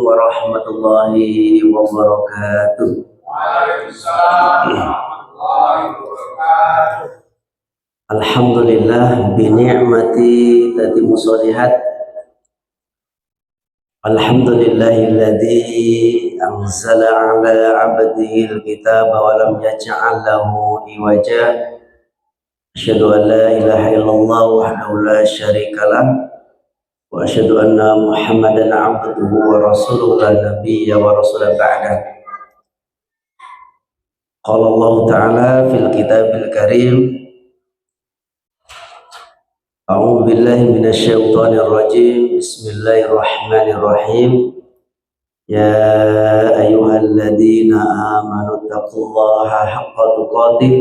warahmatullahi wabarakatuh. Waalaikumsalam warahmatullahi wabarakatuh. Alhamdulillah bi ni'mati tatimmu sholihat. Alhamdulillahilladzi anzala ala 'abdihi al-kitaba wa lam yaj'al lahu iwaja. Asyhadu an la ilaha illallah wahdahu la syarikalah wa asyhadu anna Muhammadan 'abduhu wa rasuluhu la nabiyya wa rasula ba'da. Qala Allah Ta'ala fil kitabil karim, a'udzu billahi minasy syaithanir rajim. Bismillahirrahmanirrahim. Ya ayyuhalladzina amanu taqullaha haqqa tuqatih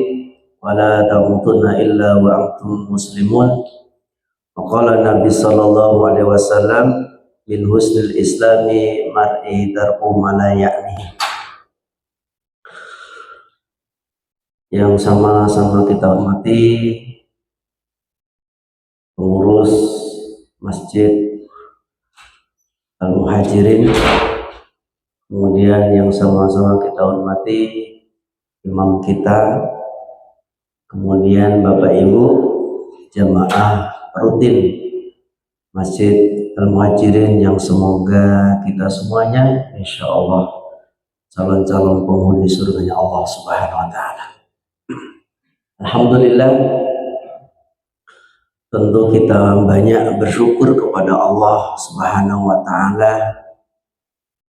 wa la tamutunna illa wa antum muslimun. Wa qala Nabi sallallahu alaihi wasallam, min husnil islami mar'i tarku ma la ya'ni. Yang sama-sama kita hormati pengurus Masjid Al-Muhajirin, kemudian yang sama-sama kita hormati imam kita, kemudian Bapak Ibu jamaah rutin Masjid Al-Muhajirin yang semoga kita semuanya insya Allah calon-calon penghuni surganya Allah Subhanahu wa Ta'ala. Alhamdulillah, tentu kita banyak bersyukur kepada Allah Subhanahu wa Ta'ala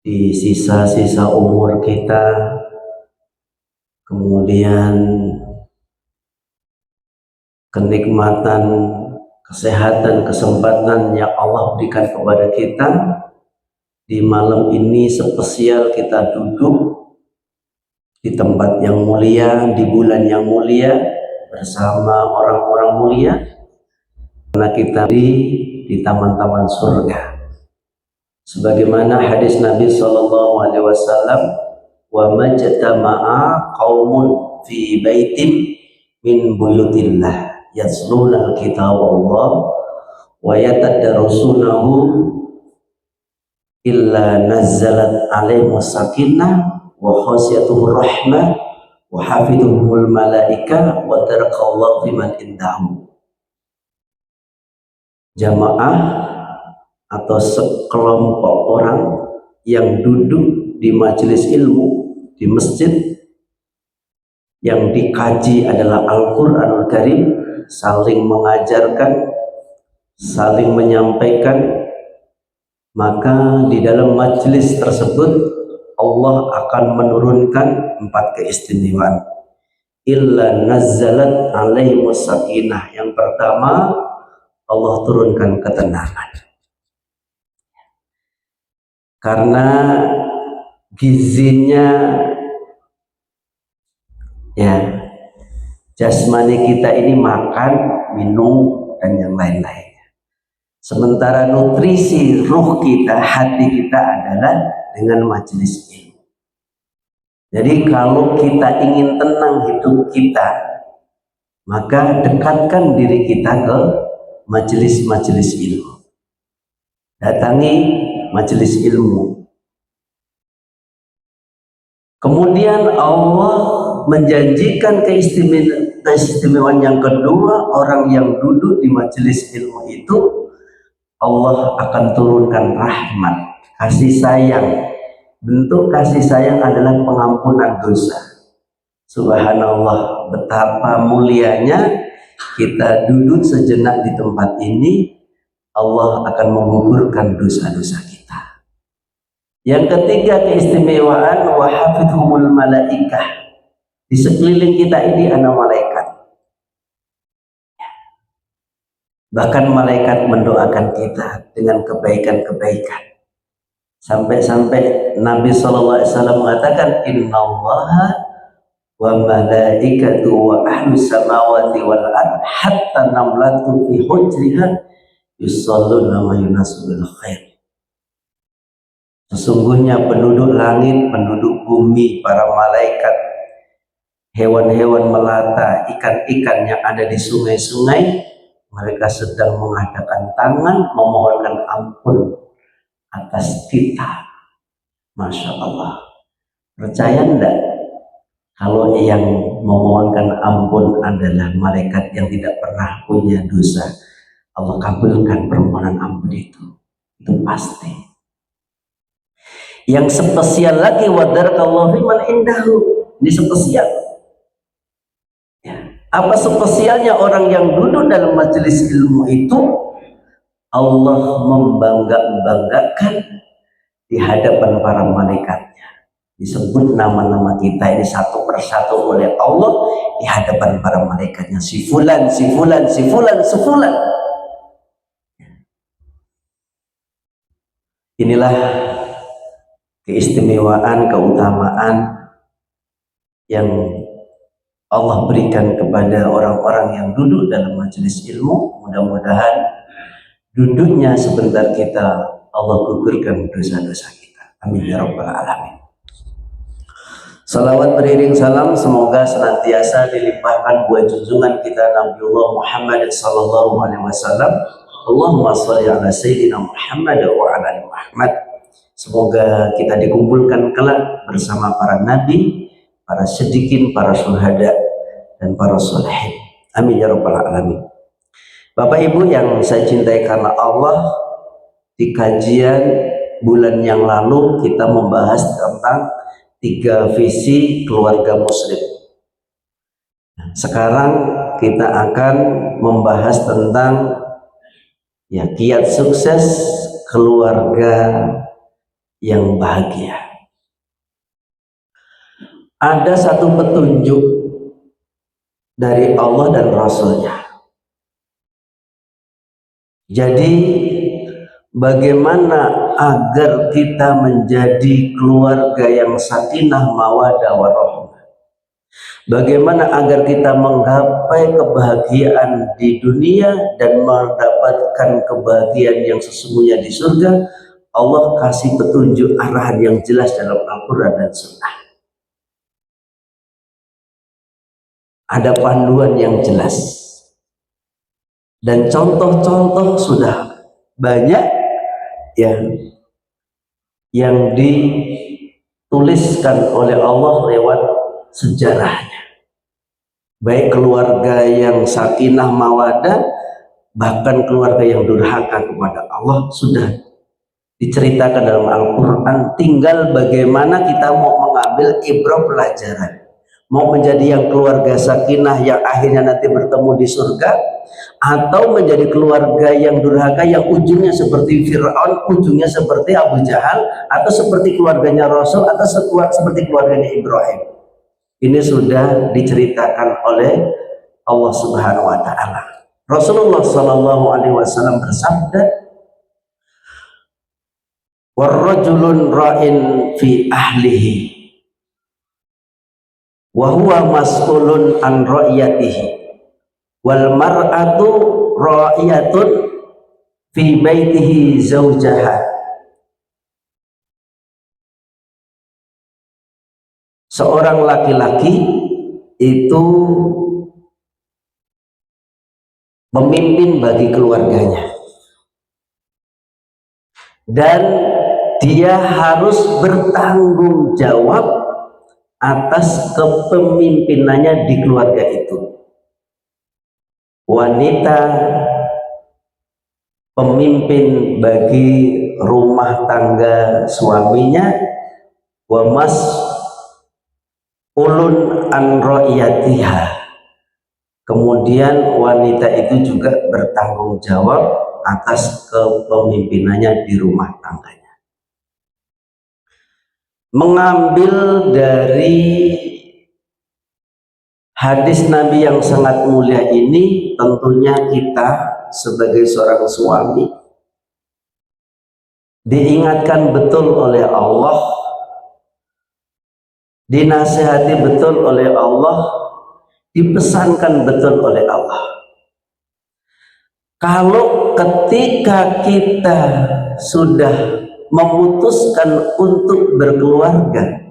di sisa-sisa umur kita, kemudian kenikmatan, kesehatan, kesempatan yang Allah berikan kepada kita. Di malam ini spesial kita duduk di tempat yang mulia, di bulan yang mulia bersama orang-orang mulia, karena kita di taman-taman surga. Sebagaimana hadis Nabi sallallahu alaihi wasallam, wa majtama'a qaumun fi baitin min buyutillah yatluna al-kitabullah wa yatadarrusunahu illa nazzalat alaihimus sakinah wa khasiyatuhur rahmah wa hafidhuhumul malaika wa tarakallahu fiman indahu. Jamaah atau sekelompok orang yang duduk di majelis ilmu di masjid yang dikaji adalah Al-Qur'anul Karim, saling mengajarkan, saling menyampaikan, maka di dalam majelis tersebut Allah akan menurunkan 4 keistimewaan. Illa nazzalat alaihimus sakinah. Yang pertama, Allah turunkan ketenangan. Karena gizinya ya jasmani kita ini makan, minum dan yang lain-lain. Sementara nutrisi ruh kita, hati kita adalah dengan majelis ilmu. Jadi kalau kita ingin tenang hidup kita, maka dekatkan diri kita ke majelis-majelis ilmu. Datangi majelis ilmu. Kemudian Allah menjanjikan keistimewaan yang kedua, orang yang duduk di majelis ilmu itu Allah akan turunkan rahmat, kasih sayang. Bentuk kasih sayang adalah pengampunan dosa. Subhanallah, betapa mulianya kita duduk sejenak di tempat ini, Allah akan menggugurkan dosa-dosa kita. Yang ketiga keistimewaan, wa hafidhumul malaikah. Di sekeliling kita ini ada malaikat. Bahkan malaikat mendoakan kita dengan kebaikan-kebaikan. Sampai-sampai Nabi SAW mengatakan, innallaha wa malaikatu wa ahlus samawati wal ard hatta namlatu fi hujriha yusalluna wa yunasu bil khair. Sesungguhnya penduduk langit, penduduk bumi, para malaikat, hewan-hewan melata, ikan-ikan yang ada di sungai-sungai, mereka sedang mengadakan tangan memohonkan ampun atas kita. Masya Allah. Percaya enggak kalau yang memohonkan ampun adalah malaikat yang tidak pernah punya dosa, Allah kabulkan permohonan ampun itu pasti. Yang spesial lagi, wadarakallahu fiman indahu, ini spesial ya. Apa spesialnya orang yang duduk dalam majelis ilmu itu? Allah membanggakan di hadapan para malaikatnya, disebut nama-nama kita ini satu persatu oleh Allah di hadapan para malaikatnya, si fulan, si fulan, si fulan, si fulan. Inilah keistimewaan, keutamaan yang Allah berikan kepada orang-orang yang duduk dalam majelis ilmu. Mudah-mudahan duduknya sebentar kita Allah gugurkan dosa-dosa kita. Amin ya rabbal alamin. Salawat beriring salam semoga senantiasa dilimpahkan buat junjungan kita Nabiullah Muhammad sallallahu alaihi wasallam. Allahumma shalli ala sayyidina Muhammad wa ala ali Muhammad. Semoga kita dikumpulkan kelak bersama para nabi, para siddiqin, para syuhada, dan para sholihin. Amin ya rabbal alamin. Bapak Ibu yang saya cintai karena Allah, di kajian bulan yang lalu kita membahas tentang 3 visi keluarga muslim. Sekarang kita akan membahas tentang kiat sukses keluarga yang bahagia. Ada satu petunjuk dari Allah dan Rasulnya. Jadi bagaimana agar kita menjadi keluarga yang sakinah mawaddah warahmah? Bagaimana agar kita menggapai kebahagiaan di dunia dan mendapatkan kebahagiaan yang sesungguhnya di surga? Allah kasih petunjuk arahan yang jelas dalam Al-Quran dan Sunnah. Ada panduan yang jelas dan contoh-contoh sudah banyak yang dituliskan oleh Allah lewat sejarahnya, baik keluarga yang sakinah mawaddah, bahkan keluarga yang durhaka kepada Allah sudah diceritakan dalam Al-Quran. Tinggal bagaimana kita mau mengambil ibrah pelajaran, mau menjadi yang keluarga sakinah yang akhirnya nanti bertemu di surga, atau menjadi keluarga yang durhaka yang ujungnya seperti Fir'aun, ujungnya seperti Abu Jahal, atau seperti keluarganya Rasul, atau seperti keluarganya Ibrahim. Ini sudah diceritakan oleh Allah Subhanahu wa Ta'ala. Rasulullah Sallallahu Alaihi Wasallam bersabda, "Warrajulun ra'in fi ahlihi wa huwa mas'ulun an ra'iyatihi wal mar'atu ra'iyatun fi baitihi zawjaha." Seorang laki-laki itu pemimpin bagi keluarganya dan dia harus bertanggung jawab atas kepemimpinannya di keluarga itu. Wanita pemimpin bagi rumah tangga suaminya, wa mas'ulun an ra'iyatiha. Kemudian wanita itu juga bertanggung jawab atas kepemimpinannya di rumah tangganya. Mengambil dari hadis Nabi yang sangat mulia ini, tentunya kita sebagai seorang suami diingatkan betul oleh Allah, dinasihati betul oleh Allah, dipesankan betul oleh Allah. Kalau ketika kita sudah memutuskan untuk berkeluarga,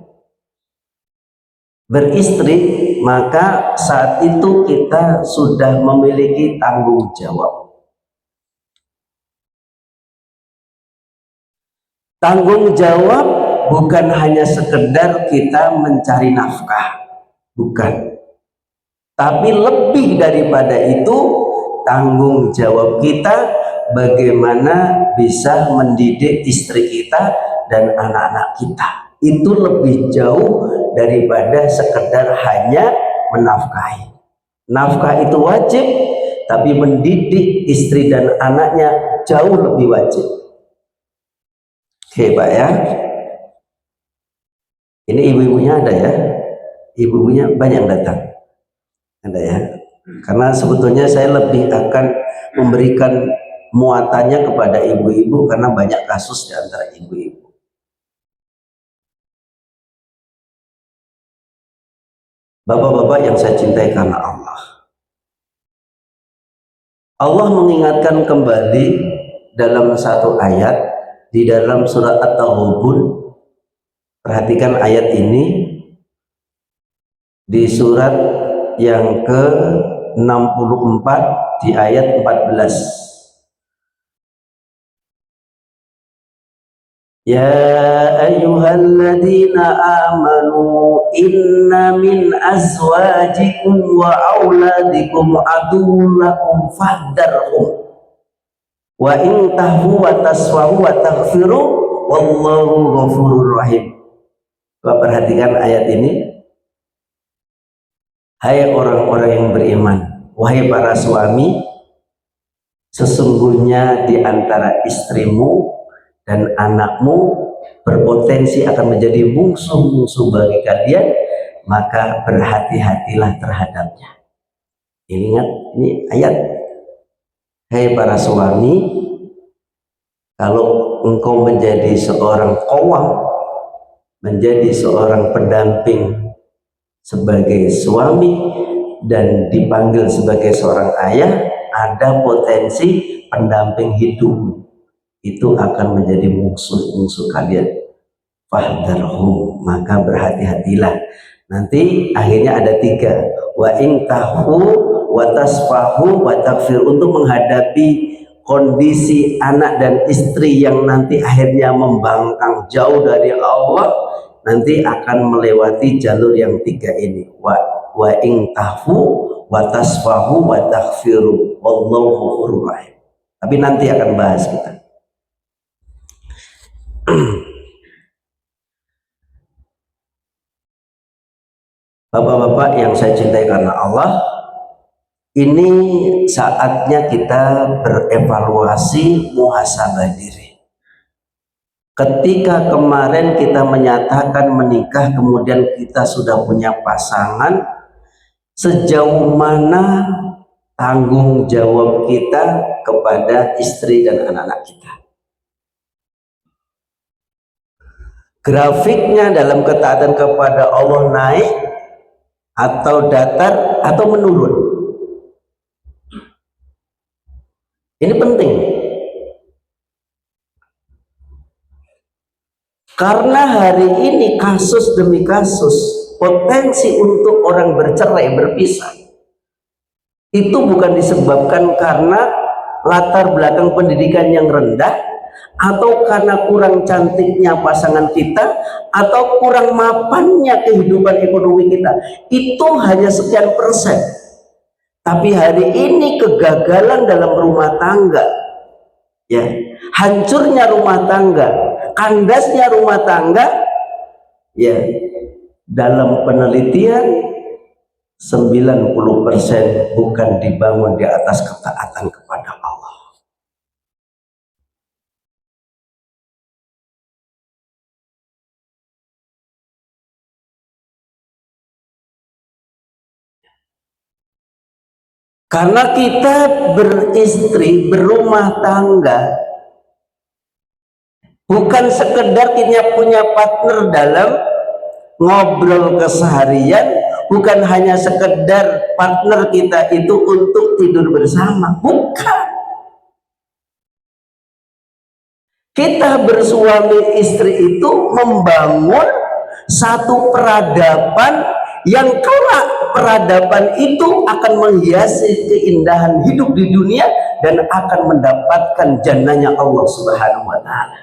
beristri, maka saat itu kita sudah memiliki tanggung jawab. Tanggung jawab bukan hanya sekedar kita mencari nafkah, bukan. Tapi lebih daripada itu, tanggung jawab kita bagaimana bisa mendidik istri kita dan anak-anak kita. Itu lebih jauh daripada sekedar hanya menafkahi. Nafkah itu wajib, tapi mendidik istri dan anaknya jauh lebih wajib. Oke Pak ya. Ini ibu-ibunya ada ya? Ibu-ibunya banyak datang. Ada ya? Karena sebetulnya saya lebih akan memberikan muatannya kepada ibu-ibu karena banyak kasus di antara ibu-ibu. Bapak-bapak yang saya cintai karena Allah. Allah mengingatkan kembali dalam satu ayat di dalam surat At-Taghabun. Perhatikan ayat ini di surat yang ke-64 di ayat 14. Ya ayyuhalladzina amanu inna min azwajikum wa auladikum aduwwun lakum fahdharhum wa in tahfu wa tasfahu wa taghfiru wallahu ghafurur rahim. Bapak perhatikan ayat ini. Hai orang-orang yang beriman, wahai para suami, sesungguhnya di antara istrimu dan anakmu berpotensi akan menjadi musuh-musuh bagi kalian, maka berhati-hatilah terhadapnya. Ingat, ini ayat. Hai para suami, kalau engkau menjadi seorang qawwam, menjadi seorang pendamping sebagai suami dan dipanggil sebagai seorang ayah, ada potensi pendamping hidup itu akan menjadi musuh-musuh kalian. Fahdharhum, maka berhati-hatilah. Nanti akhirnya ada 3, wa in tahfu wa tasfahu wa taghfir, untuk menghadapi kondisi anak dan istri yang nanti akhirnya membangkang jauh dari Allah, nanti akan melewati jalur yang 3 ini, wa in tahfu wa tasfahu wa taghfiru wallahu ghafurur rahim. Tapi nanti akan bahas kita. Bapak-bapak yang saya cintai karena Allah, ini saatnya kita berevaluasi, muhasabah diri. Ketika kemarin kita menyatakan menikah, kemudian kita sudah punya pasangan, sejauh mana tanggung jawab kita kepada istri dan anak-anak kita? Grafiknya dalam ketaatan kepada Allah naik atau datar atau menurun? Ini penting. Karena hari ini kasus demi kasus, potensi untuk orang bercerai, berpisah, itu bukan disebabkan karena latar belakang pendidikan yang rendah, atau karena kurang cantiknya pasangan kita, atau kurang mapannya kehidupan ekonomi kita. Itu hanya sekian persen. Tapi hari ini kegagalan dalam rumah tangga, ya, hancurnya rumah tangga, kandasnya rumah tangga, ya, dalam penelitian 90% bukan dibangun di atas ketaatan kepada Allah. Karena kita beristri, berumah tangga, bukan sekedar kita punya partner dalam ngobrol keseharian, bukan hanya sekedar partner kita itu untuk tidur bersama, bukan. Kita bersuami istri itu membangun satu peradaban yang kelak peradaban itu akan menghiasi keindahan hidup di dunia dan akan mendapatkan jannahnya Allah Subhanahu wa ta'ala.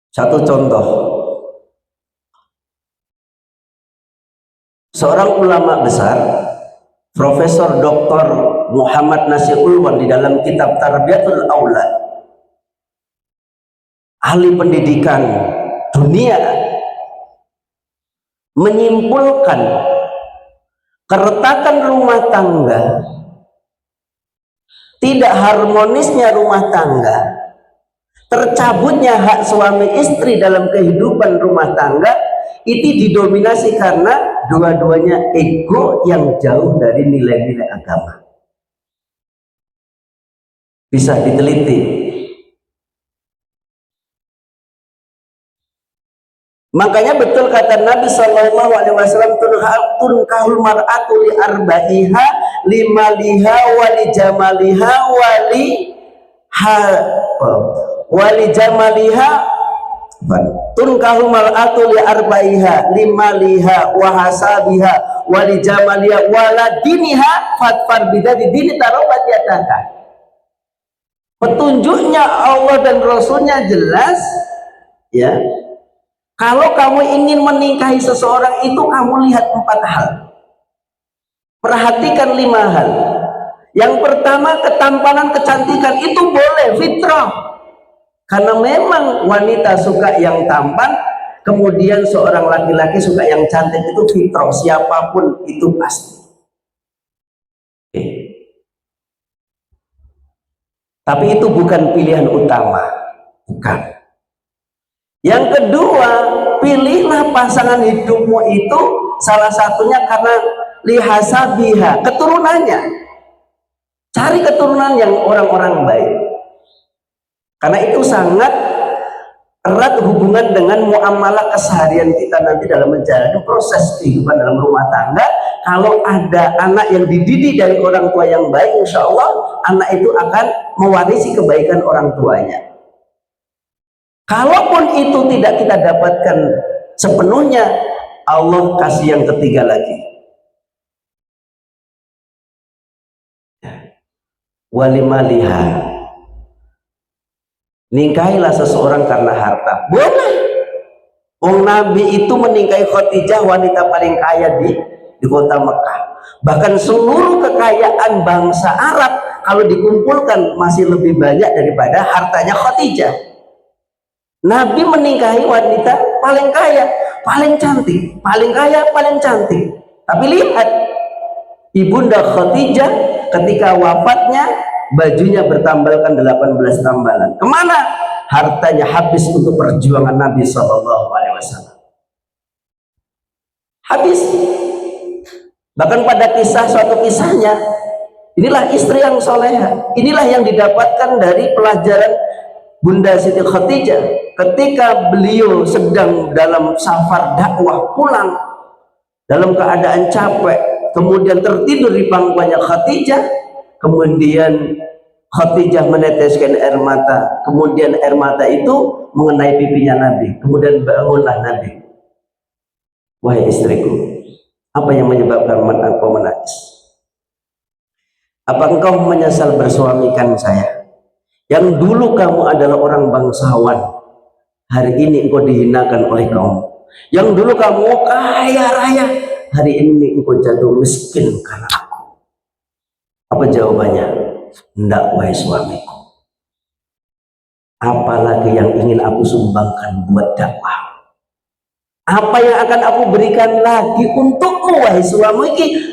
Satu contoh, seorang ulama besar, Profesor Dr. Muhammad Nasir Ulwan, di dalam kitab Tarbiyatul Aulad, ahli pendidikan dunia, menyimpulkan keretakan rumah tangga, tidak harmonisnya rumah tangga, tercabutnya hak suami istri dalam kehidupan rumah tangga, itu didominasi karena dua-duanya ego yang jauh dari nilai-nilai agama. Bisa diteliti. Makanya betul kata Nabi Shallallahu Alaihi Wasallam, tunkahul mar'atu li arbaiha, limaliha, wali jamaliha, wali jamaliha, tunkahul mar'atu li arbaiha, limaliha, wahasabiha, wali jamaliha, waladiniha, fatfar bidadi dini tarobat yataka. Petunjuknya Allah dan Rasulnya jelas, ya. Kalau kamu ingin menikahi seseorang itu, kamu lihat 4 hal. Perhatikan 5 hal. Yang pertama, ketampanan, kecantikan itu boleh, fitrah. Karena memang wanita suka yang tampan, kemudian seorang laki-laki suka yang cantik, itu fitrah, siapapun itu pasti. Oke. Tapi itu bukan pilihan utama, bukan. Yang kedua, pilihlah pasangan hidupmu itu salah satunya karena lihasabiha, keturunannya. Cari keturunan yang orang-orang baik. Karena itu sangat erat hubungan dengan muamalah keseharian kita nanti dalam menjalani proses kehidupan dalam rumah tangga. Kalau ada anak yang dididik dari orang tua yang baik, insya Allah anak itu akan mewarisi kebaikan orang tuanya. Kalaupun itu tidak kita dapatkan sepenuhnya, Allah kasih yang ketiga lagi. Walimaliha, nikahilah seseorang karena harta. Boleh. Nabi itu menikahi Khadijah, wanita paling kaya di kota Mekah. Bahkan seluruh kekayaan bangsa Arab kalau dikumpulkan masih lebih banyak daripada hartanya Khadijah. Nabi menikahi wanita paling kaya, paling cantik, paling kaya, paling cantik. Tapi lihat, Ibunda Khadijah ketika wafatnya, bajunya bertambalkan 18 tambalan. Kemana? Hartanya habis untuk perjuangan Nabi SAW. Habis. Bahkan pada suatu kisahnya, inilah istri yang soleha. Inilah yang didapatkan dari pelajaran Bunda Siti Khadijah. Ketika beliau sedang dalam safar dakwah pulang dalam keadaan capek, kemudian tertidur di pangkuannya Khadijah, kemudian Khadijah meneteskan air mata, kemudian air mata itu mengenai pipinya Nabi, kemudian bangunlah Nabi. Wahai istriku, apa yang menyebabkan engkau menangis? Apa engkau menyesal bersuamikan saya? Yang dulu kamu adalah orang bangsawan, hari ini engkau dihinakan oleh kaum. Yang dulu kamu kaya raya, hari ini engkau jatuh miskin karena aku. Apa jawabannya? Enggak, wahai suamiku. Apalagi yang ingin aku sumbangkan buat dakwah? Apa yang akan aku berikan lagi untukmu, wahai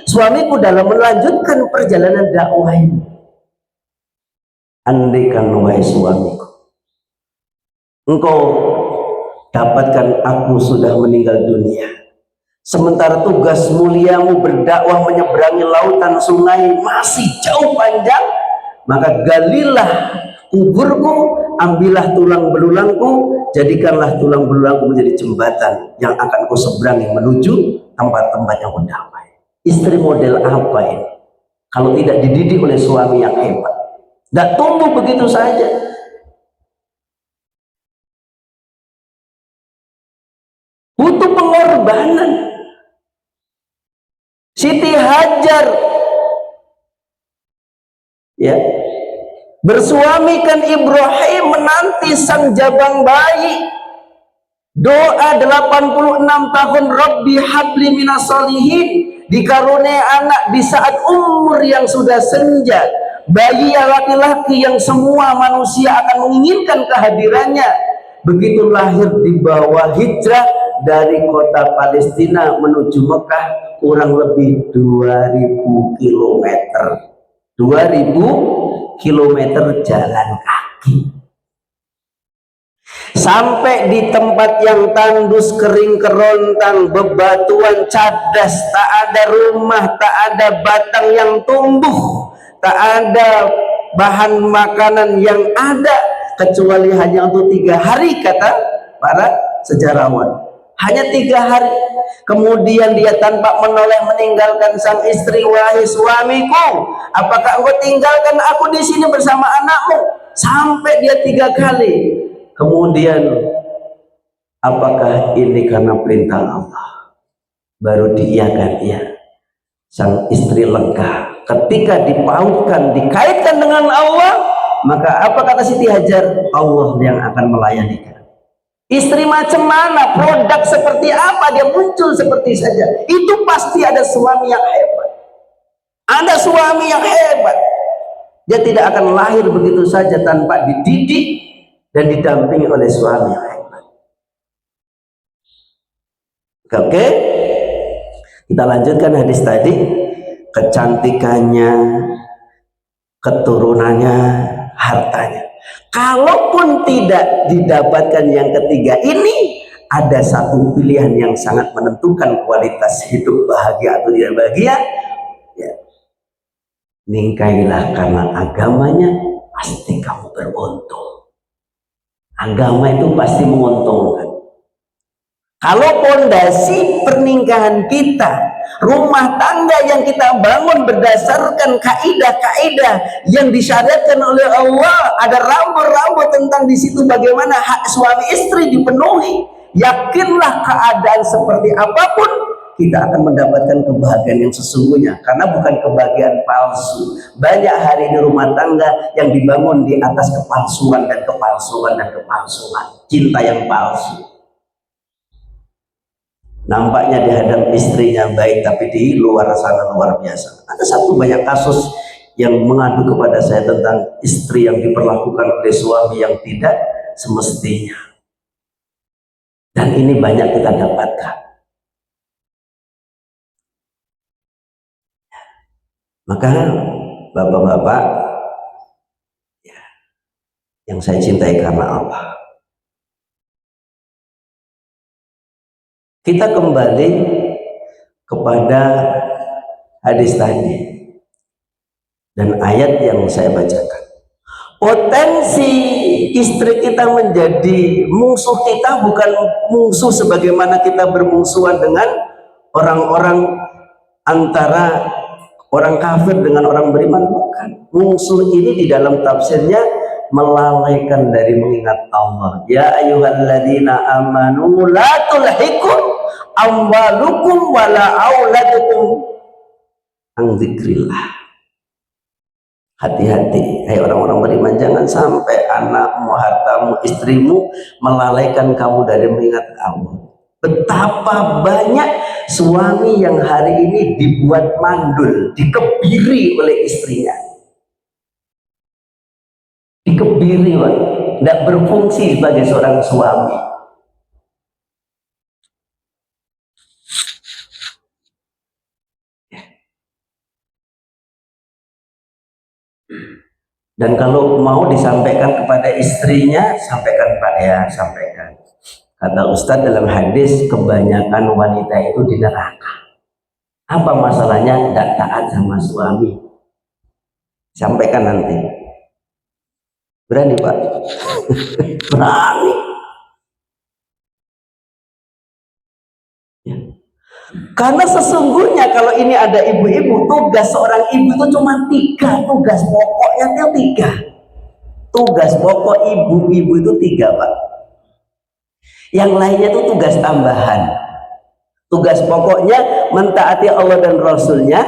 suamiku, dalam melanjutkan perjalanan dakwah ini? Andaikan, wahai suamiku, engkau dapatkan aku sudah meninggal dunia, sementara tugas muliamu berdakwah menyeberangi lautan sungai masih jauh panjang, maka galilah kuburku, ambillah tulang belulangku, jadikanlah tulang belulangku menjadi jembatan yang akan kau seberangi menuju tempat-tempat yang kau damai. Istri model apa ini kalau tidak dididik oleh suami yang hebat? Tidak tumbuh begitu saja. Butuh pengorbanan. Siti Hajar, ya, bersuamikan Ibrahim menanti sang jabang bayi. Doa 86 tahun, Rabbi habli minas solihin, dikaruniai anak di saat umur yang sudah senja, bayi yang laki-laki yang semua manusia akan menginginkan kehadirannya. Begitu lahir di bawah hijrah dari kota Palestina menuju Mekah, kurang lebih 2000 kilometer. 2000 kilometer jalan kaki. Sampai di tempat yang tandus, kering kerontang, bebatuan cadas, tak ada rumah, tak ada batang yang tumbuh, tak ada bahan makanan yang ada, kecuali hanya untuk 3 hari, kata para sejarawan. Hanya 3 hari. Kemudian dia tanpa menoleh meninggalkan sang istri. Wahai suamiku, apakah engkau tinggalkan aku di sini bersama anakmu? Sampai dia 3 kali. Kemudian, apakah ini karena perintah Allah? Baru diiyakan ia. Sang istri lega. Ketika dipautkan, dikaitkan dengan Allah, maka apa kata Siti Hajar? Allah yang akan melayani. Istri macam mana, produk seperti apa, dia muncul seperti saja. Itu pasti ada suami yang hebat. Ada suami yang hebat. Dia tidak akan lahir begitu saja tanpa dididik dan didampingi oleh suami yang hebat. Oke, kita lanjutkan hadis tadi. Kecantikannya, keturunannya, hartanya. Kalaupun tidak didapatkan yang ketiga ini, ada satu pilihan yang sangat menentukan kualitas hidup bahagia atau tidak bahagia. Ya. Ningkailah karena agamanya, pasti kamu beruntung. Agama itu pasti menguntungkan. Kalau pondasi pernikahan kita, rumah tangga yang kita bangun berdasarkan kaidah-kaidah yang disyariatkan oleh Allah, ada rambu-rambu tentang di situ bagaimana hak suami istri dipenuhi, yakinlah keadaan seperti apapun kita akan mendapatkan kebahagiaan yang sesungguhnya, karena bukan kebahagiaan palsu. Banyak hari ini rumah tangga yang dibangun di atas kepalsuan dan kepalsuan dan kepalsuan, cinta yang palsu. Nampaknya dihadap istrinya baik, tapi di luar sana luar biasa. Ada satu banyak kasus yang mengadu kepada saya tentang istri yang diperlakukan oleh suami yang tidak semestinya. Dan ini banyak kita dapatkan. Maka bapak-bapak, ya, yang saya cintai karena Allah, kita kembali kepada hadis tadi dan ayat yang saya bacakan. Potensi istri kita menjadi musuh kita bukan musuh sebagaimana kita bermusuhan dengan orang-orang antara orang kafir dengan orang beriman, bukan. Musuh ini di dalam tafsirnya melalaikan dari mengingat Allah. Ya ayyuhalladzina amanu la tulhikum amwalukum wala auladukum an dzikrillah. Hati-hati, hai orang-orang beriman, jangan sampai anakmu, hartamu, istrimu melalaikan kamu dari mengingat Allah. Betapa banyak suami yang hari ini dibuat mandul, dikebiri oleh istrinya. Dikebiri, tidak berfungsi sebagai seorang suami. Dan kalau mau disampaikan kepada istrinya, sampaikan Pak ya, sampaikan. Kata Ustadz dalam hadis, kebanyakan wanita itu di neraka. Apa masalahnya? Tidak taat sama suami. Sampaikan nanti. Berani Pak? Berani. Ya. Karena sesungguhnya kalau ini ada ibu-ibu, tugas seorang ibu itu cuma 3, tugas pokoknya itu 3. Tugas pokok ibu-ibu itu 3 Pak. Yang lainnya itu tugas tambahan. Tugas pokoknya mentaati Allah dan Rasulnya,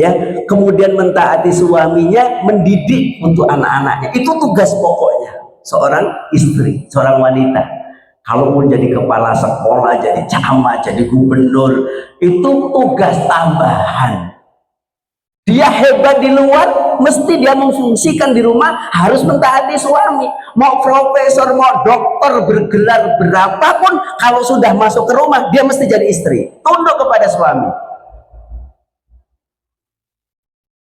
ya, kemudian mentaati suaminya, mendidik untuk anak-anaknya. Itu tugas pokoknya seorang istri, seorang wanita. Kalau mau jadi kepala sekolah, jadi camat, jadi gubernur, itu tugas tambahan. Dia hebat di luar, mesti dia memfungsikan di rumah, harus mentaati suami. Mau profesor, mau dokter, bergelar berapapun, kalau sudah masuk ke rumah, dia mesti jadi istri, tunduk kepada suami.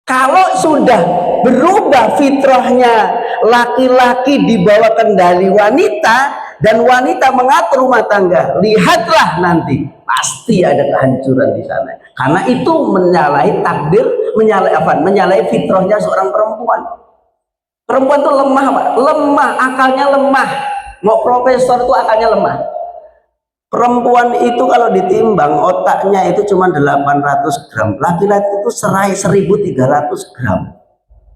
Kalau sudah berubah fitrahnya, laki-laki di bawah kendali wanita, dan wanita mengatur rumah tangga, lihatlah nanti pasti ada kehancuran di sana. Karena itu menyalahi takdir, menyalahi fitrahnya seorang perempuan. Perempuan itu lemah, Pak. Lemah, akalnya lemah. Mau profesor itu akalnya lemah. Perempuan itu kalau ditimbang otaknya itu cuma 800 gram, laki-laki itu 1300 gram.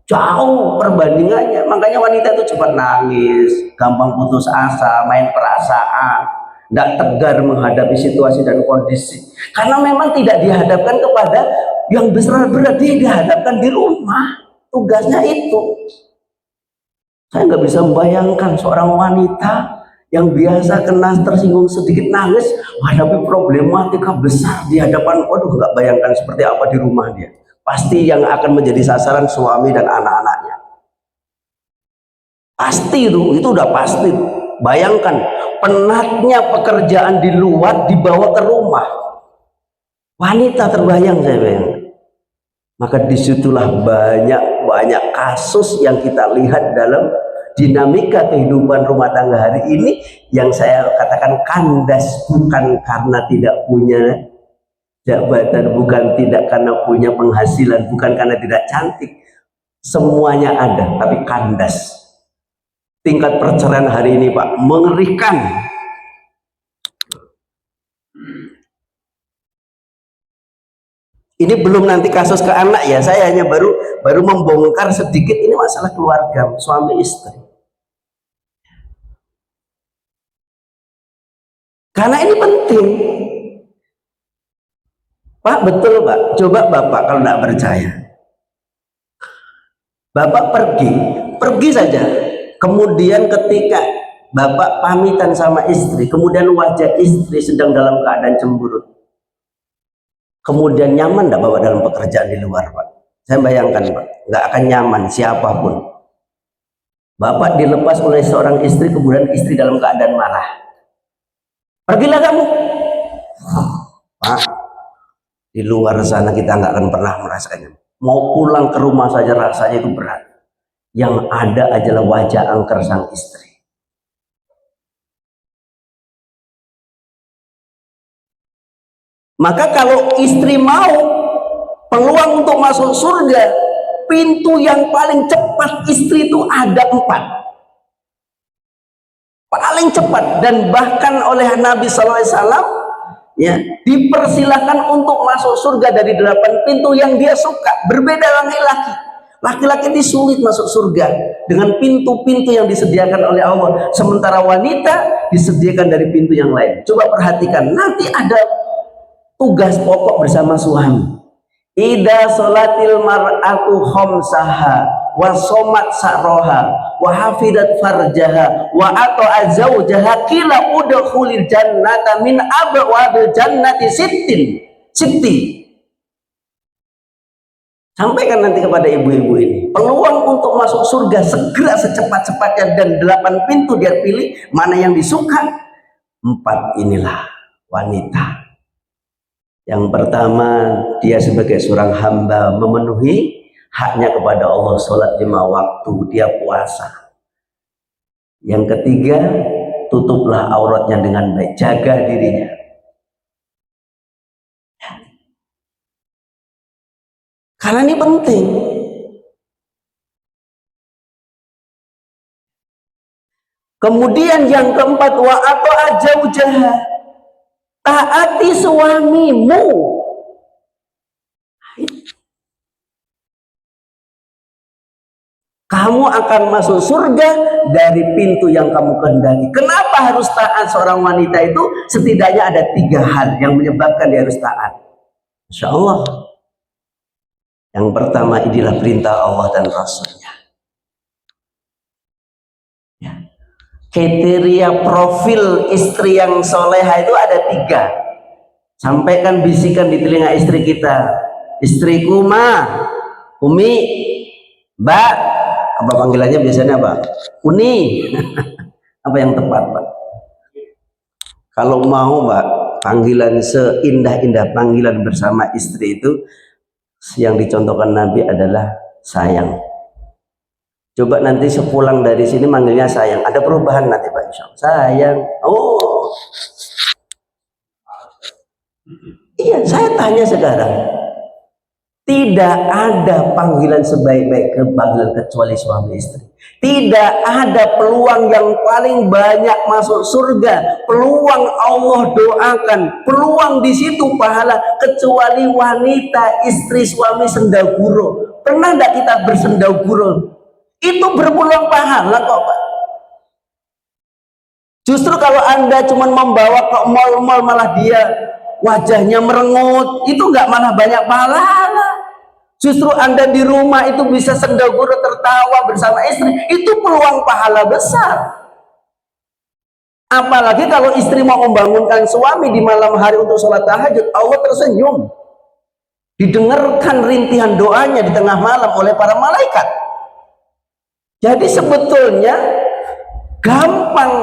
Jauh perbandingannya. Makanya wanita itu cepat nangis, gampang putus asa, main perasaan, tidak tegar menghadapi situasi dan kondisi, karena memang tidak dihadapkan kepada yang besar berat, dia dihadapkan di rumah, tugasnya itu. Saya nggak bisa membayangkan seorang wanita yang biasa kena tersinggung sedikit nangis menghadapi problematika besar di hadapan, waduh, nggak bayangkan seperti apa di rumah dia. Pasti yang akan menjadi sasaran suami dan anak-anaknya. Pasti itu udah pasti. Bayangkan penatnya pekerjaan di luar dibawa ke rumah. Wanita terbayang, saya bayangkan. Maka disitulah banyak kasus yang kita lihat dalam dinamika kehidupan rumah tangga hari ini, yang saya katakan kandas, bukan karena tidak punya jabatan, bukan tidak karena punya penghasilan, bukan karena tidak cantik, semuanya ada, tapi kandas. Tingkat perceraian hari ini, Pak, mengerikan. Ini belum nanti kasus ke anak ya, saya hanya baru membongkar sedikit ini masalah keluarga suami istri. Karena ini penting. Pak, betul Pak. Coba Bapak kalau tidak percaya, Bapak pergi saja. Kemudian ketika Bapak pamitan sama istri, kemudian wajah istri sedang dalam keadaan cemburut, kemudian nyaman tidak Bapak dalam pekerjaan di luar, Pak? Saya bayangkan, Pak, nggak akan nyaman siapapun. Bapak dilepas oleh seorang istri, kemudian istri dalam keadaan marah. Pergilah kamu. Pak, di luar sana kita nggak akan pernah merasakannya. Mau pulang ke rumah saja rasanya itu berat. Yang ada adalah wajah angker sang istri. Maka kalau istri mau peluang untuk masuk surga, pintu yang paling cepat istri itu ada 4. Paling cepat, dan bahkan oleh Nabi SAW ya, dipersilahkan untuk masuk surga dari 8 pintu yang dia suka. Berbeda laki-laki. Laki-laki itu sulit masuk surga dengan pintu-pintu yang disediakan oleh Allah, sementara wanita disediakan dari pintu yang lain. Coba perhatikan, nanti ada tugas pokok bersama suami. Ida sholatil mar'atu khamsaha wa somat sa'roha wa hafidat farjaha wa ata'a zawjaha kila udkhulil jannata min abwabil jannati sitti. Sampaikan nanti kepada ibu-ibu ini, peluang untuk masuk surga segera secepat-cepatnya, dan 8 pintu dia pilih, mana yang disuka. 4 inilah wanita. Yang pertama, dia sebagai seorang hamba memenuhi haknya kepada Allah, sholat 5 waktu, dia puasa. Yang ketiga, tutuplah auratnya dengan baik, jaga dirinya. Karena ini penting. Kemudian yang keempat, wa ata'a zawjaha, taati suamimu. Kamu akan masuk surga dari pintu yang kamu kehendaki. Kenapa harus taat seorang wanita itu? Setidaknya ada 3 hal yang menyebabkan dia harus taat. Insya Allah. Yang pertama, inilah perintah Allah dan Rasulnya. Ya. Kriteria profil istri yang soleha itu ada 3. Sampaikan, bisikan di telinga istri kita. Istriku mah, Umi, Mbak, apa panggilannya biasanya Pak? Uni. Apa yang tepat Pak? Kalau mau Mbak, panggilan seindah-indah panggilan bersama istri itu yang dicontohkan Nabi adalah sayang. Coba nanti sepulang dari sini manggilnya sayang. Ada perubahan nanti Pak Insya Allah. Sayang. Oh. Iya, saya tanya sekarang. Tidak ada panggilan sebaik-baik panggilan kecuali suami istri. Tidak ada peluang yang paling banyak masuk surga. Peluang Allah doakan. Peluang di situ pahala kecuali wanita istri suami sendaguro. Pernah tidak kita bersendaguro? Itu berpeluang pahala kok Pak. Justru kalau Anda cuma membawa ke mal-mal malah dia wajahnya merengut, itu nggak malah banyak pahala. Justru Anda di rumah itu bisa sendaguro tertawa bersama istri, itu peluang pahala besar. Apalagi kalau istri mau membangunkan suami di malam hari untuk sholat tahajud, Allah tersenyum. Didengarkan rintihan doanya di tengah malam oleh para malaikat. Jadi sebetulnya gampang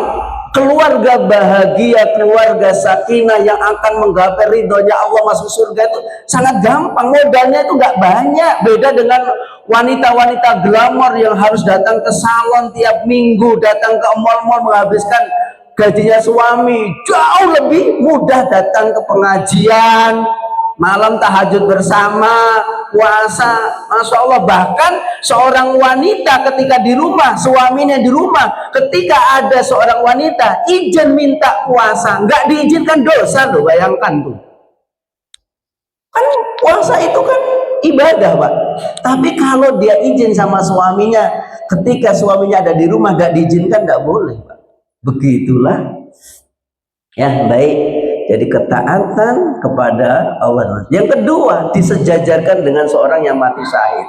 keluarga bahagia, keluarga sakinah yang akan menggapai ridhonya Allah masuk surga itu sangat gampang. Modalnya itu nggak banyak. Beda dengan wanita-wanita glamor yang harus datang ke salon tiap minggu, datang ke mall-mall menghabiskan gajinya suami. Jauh lebih mudah datang ke pengajian, malam tahajud bersama, puasa, Masya Allah. Bahkan seorang wanita ketika di rumah, suaminya di rumah, ketika ada seorang wanita izin minta puasa, nggak diizinkan, dosa loh, bayangkan tuh. Kan puasa itu kan ibadah Pak. Tapi kalau dia izin sama suaminya, ketika suaminya ada di rumah nggak diizinkan, nggak boleh Pak. Begitulah. Ya baik. Jadi ketaatan kepada Allah. Yang kedua, disejajarkan dengan seorang yang mati syahid.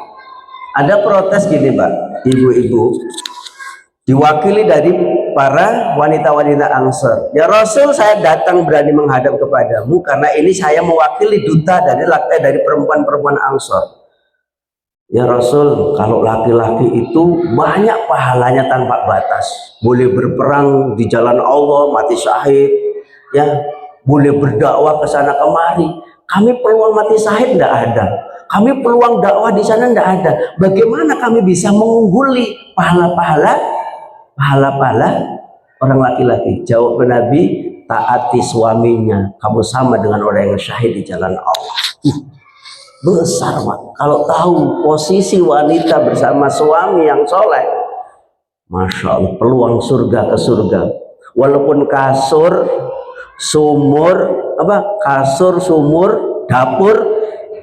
Ada protes gini Pak, ibu-ibu, diwakili dari para wanita-wanita Ansor. Ya Rasul, saya datang berani menghadap kepadamu karena ini saya mewakili duta dari perempuan-perempuan Ansor. Ya Rasul, kalau laki-laki itu banyak pahalanya tanpa batas. Boleh berperang di jalan Allah, mati syahid, ya. Boleh berdakwah ke sana kemari. Kami peluang mati syahid tidak ada. Kami peluang dakwah di sana tidak ada. Bagaimana kami bisa mengungguli pahala-pahala orang laki-laki? Jawab Nabi, taati suaminya. Kamu sama dengan orang yang syahid di jalan Allah. Besar Pak. Kalau tahu posisi wanita bersama suami yang soleh, Masya Allah, peluang surga ke surga. Walaupun kasur, sumur, dapur,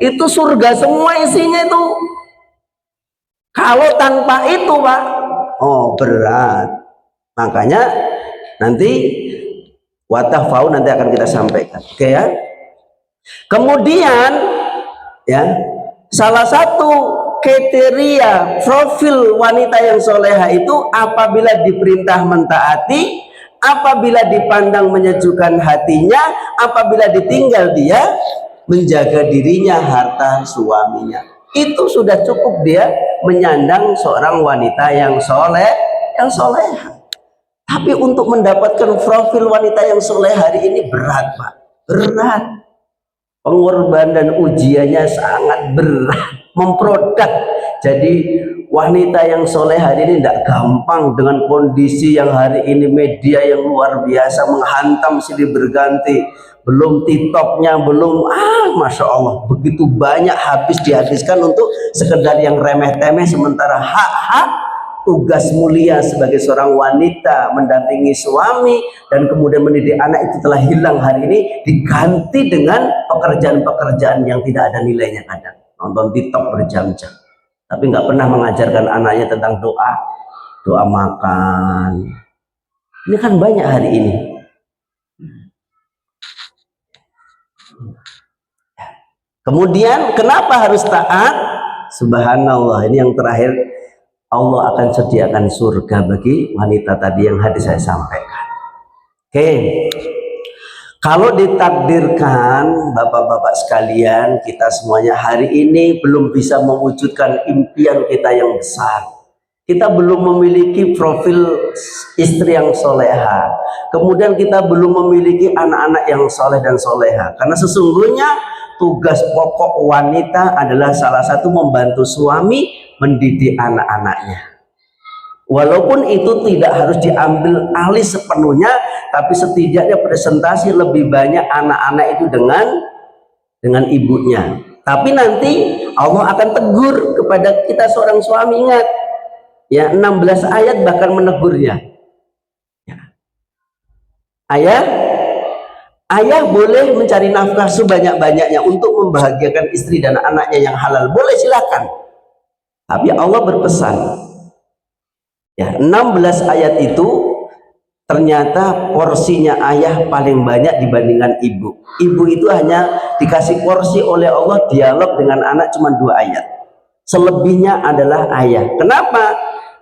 itu surga semua isinya itu. Kalau tanpa itu Pak, oh berat. Makanya nanti watafau nanti akan kita sampaikan. Oke ya. Kemudian ya, salah satu kriteria profil wanita yang soleha itu apabila diperintah mentaati, apabila dipandang menyejukkan hatinya, apabila ditinggal dia menjaga dirinya, harta suaminya. Itu sudah cukup dia menyandang seorang wanita yang soleha. Tapi untuk mendapatkan profil wanita yang soleh hari ini berat Pak, berat. Pengorbanan dan ujiannya sangat berat, memproduk. Jadi wanita yang soleh hari ini tidak gampang dengan kondisi yang hari ini media yang luar biasa menghantam silih berganti. Belum TikToknya, belum Masya Allah, begitu banyak dihabiskan untuk sekedar yang remeh-temeh, sementara hak-hak tugas mulia sebagai seorang wanita mendampingi suami dan kemudian mendidik anak itu telah hilang hari ini, diganti dengan pekerjaan-pekerjaan yang tidak ada nilainya. Kadang nonton TikTok berjam-jam tapi nggak pernah mengajarkan anaknya tentang doa makan. Ini kan banyak hari ini. Kemudian kenapa harus taat? Subhanallah, ini yang terakhir. Allah akan sediakan surga bagi wanita tadi yang hadis saya sampaikan. Oke. Kalau ditakdirkan bapak-bapak sekalian, kita semuanya hari ini belum bisa mewujudkan impian kita yang besar. Kita belum memiliki profil istri yang soleha. Kemudian kita belum memiliki anak-anak yang soleh dan soleha. Karena sesungguhnya tugas pokok wanita adalah salah satu membantu suami mendidik anak-anaknya. Walaupun itu tidak harus diambil alih sepenuhnya, tapi setidaknya presentasi lebih banyak anak-anak itu dengan ibunya. Tapi nanti Allah akan tegur kepada kita seorang suami, ingat ya, 16 ayat bahkan menegurnya. Ayah boleh mencari nafkah sebanyak-banyaknya untuk membahagiakan istri dan anaknya yang halal, boleh, silakan. Tapi Allah berpesan, ya, 16 ayat itu ternyata porsinya ayah paling banyak dibandingkan ibu. Ibu itu hanya dikasih porsi oleh Allah dialog dengan anak cuma 2 ayat. Selebihnya adalah ayah. Kenapa?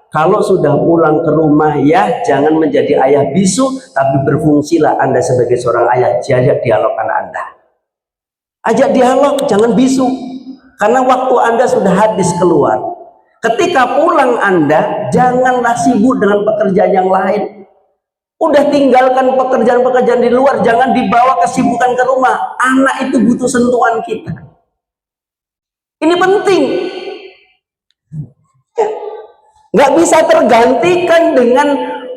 Kalau sudah pulang ke rumah, ya jangan menjadi ayah bisu, tapi berfungsilah Anda sebagai seorang ayah. Ajak dialog anak Anda. Ajak dialog, jangan bisu. Karena waktu Anda sudah habis keluar. Ketika pulang Anda, janganlah sibuk dengan pekerjaan yang lain. Udah tinggalkan pekerjaan-pekerjaan di luar, jangan dibawa kesibukan ke rumah. Anak itu butuh sentuhan kita. Ini penting. Ya. Nggak bisa tergantikan dengan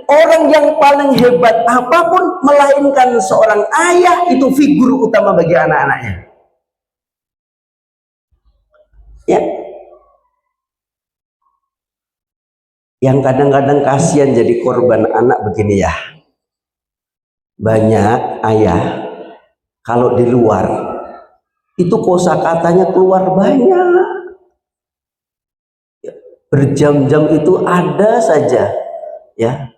orang yang paling hebat apapun, melainkan seorang ayah itu figur utama bagi anak-anaknya. Ya. Yang kadang-kadang kasihan jadi korban anak begini ya, banyak ayah kalau di luar itu kosakatanya keluar banyak, berjam-jam itu ada saja ya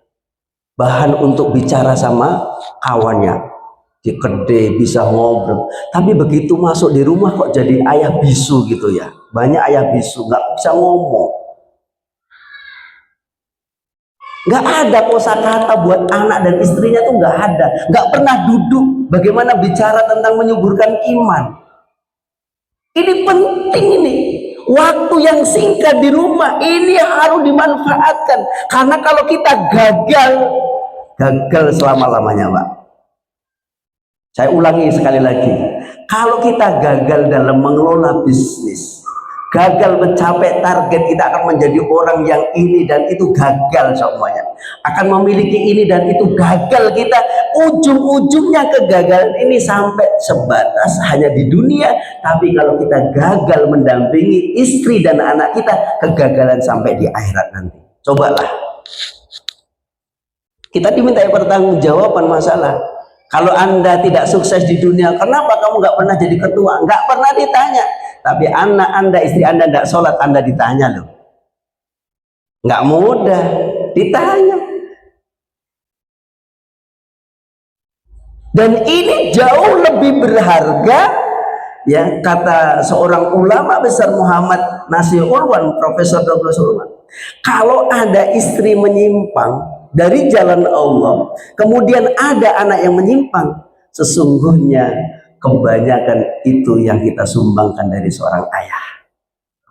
bahan untuk bicara sama kawannya di kedai, bisa ngobrol. Tapi begitu masuk di rumah kok jadi ayah bisu gitu ya. Banyak ayah bisu, nggak bisa ngomong. Nggak ada kosakata buat anak dan istrinya tuh nggak ada. Nggak pernah duduk bagaimana bicara tentang menyuburkan iman. Ini penting ini. Waktu yang singkat di rumah ini harus dimanfaatkan. Karena kalau kita gagal selama-lamanya, Pak. Saya ulangi sekali lagi. Kalau kita gagal dalam mengelola bisnis, gagal mencapai target, kita akan menjadi orang yang ini dan itu gagal semuanya. Akan memiliki ini dan itu gagal kita. Ujung-ujungnya kegagalan ini sampai sebatas hanya di dunia. Tapi kalau kita gagal mendampingi istri dan anak kita, kegagalan sampai di akhirat nanti. Cobalah. Kita diminta pertanggungjawaban masalah. Kalau Anda tidak sukses di dunia, kenapa kamu nggak pernah jadi ketua? Nggak pernah ditanya. Tapi anak Anda, istri Anda tidak sholat, Anda ditanya loh. Nggak mudah ditanya. Dan ini jauh lebih berharga, ya, kata seorang ulama besar Muhammad Nasir Urwan, Profesor Dr. Urwan. Kalau ada istri menyimpang dari jalan Allah, kemudian ada anak yang menyimpang, sesungguhnya kebanyakan itu yang kita sumbangkan dari seorang ayah,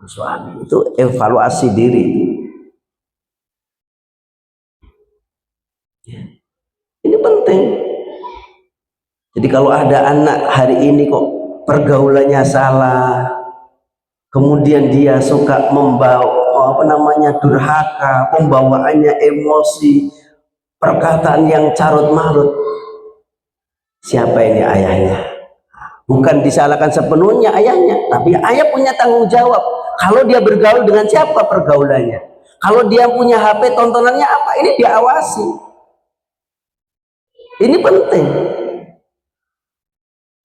suami. Itu evaluasi diri. Ini penting. Jadi kalau ada anak hari ini kok pergaulannya salah, kemudian dia suka membawa durhaka, pembawaannya emosi, perkataan yang carut marut, siapa ini ayahnya? Bukan disalahkan sepenuhnya ayahnya, tapi ayah punya tanggung jawab. Kalau dia bergaul dengan siapa pergaulannya, kalau dia punya HP tontonannya apa, ini diawasi. Ini penting.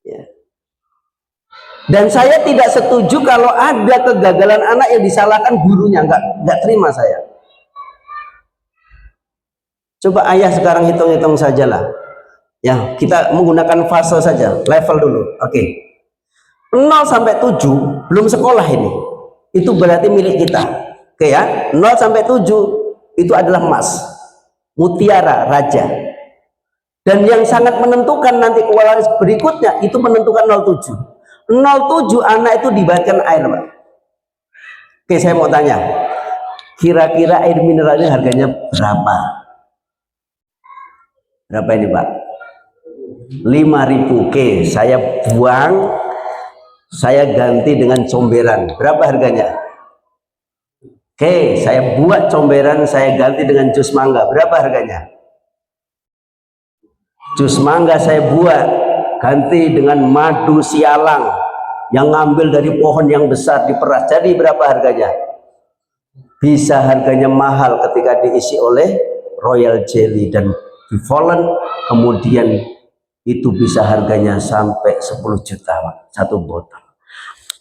Ya. Dan saya tidak setuju kalau ada kegagalan anak yang disalahkan gurunya, nggak terima saya. Coba ayah sekarang hitung-hitung sajalah. Ya, kita menggunakan fase saja, level dulu. Oke. 0 sampai 7 belum sekolah ini. Itu berarti milik kita. Oke ya, 0 sampai 7 itu adalah emas, mutiara, raja. Dan yang sangat menentukan nanti kewaris berikutnya itu menentukan 07. 07 anak itu dibagikan air, Pak. Oke, saya mau tanya, kira-kira air mineral ini harganya berapa? Berapa ini, Pak? 5.000. Oke, saya buang, saya ganti dengan comberan. Berapa harganya? Oke, saya buat comberan, saya ganti dengan jus mangga. Berapa harganya? Jus mangga saya buat, ganti dengan madu sialang yang ngambil dari pohon yang besar diperas. Jadi berapa harganya? Bisa harganya mahal ketika diisi oleh royal jelly dan bivolen, kemudian itu bisa harganya sampai 10 juta, Pak, satu botol.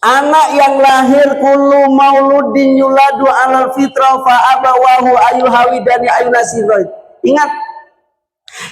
Anak yang lahir kullu mauludin yuladu alal fitrah fa abawahu ayuhawidani ayunasiroid. Ingat,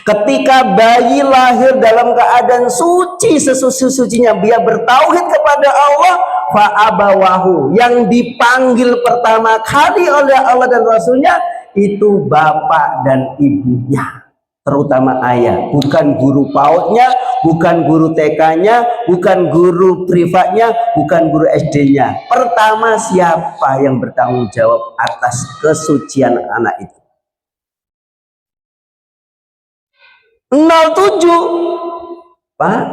ketika bayi lahir dalam keadaan suci sesuci-sucinya, dia bertauhid kepada Allah, fa abawahu, yang dipanggil pertama kali oleh Allah dan Rasulnya itu bapak dan ibunya, terutama ayah, bukan guru PAUD-nya, bukan guru TK-nya, bukan guru privatnya, bukan guru SD-nya. Pertama, siapa yang bertanggung jawab atas kesucian anak itu? 07, Pak,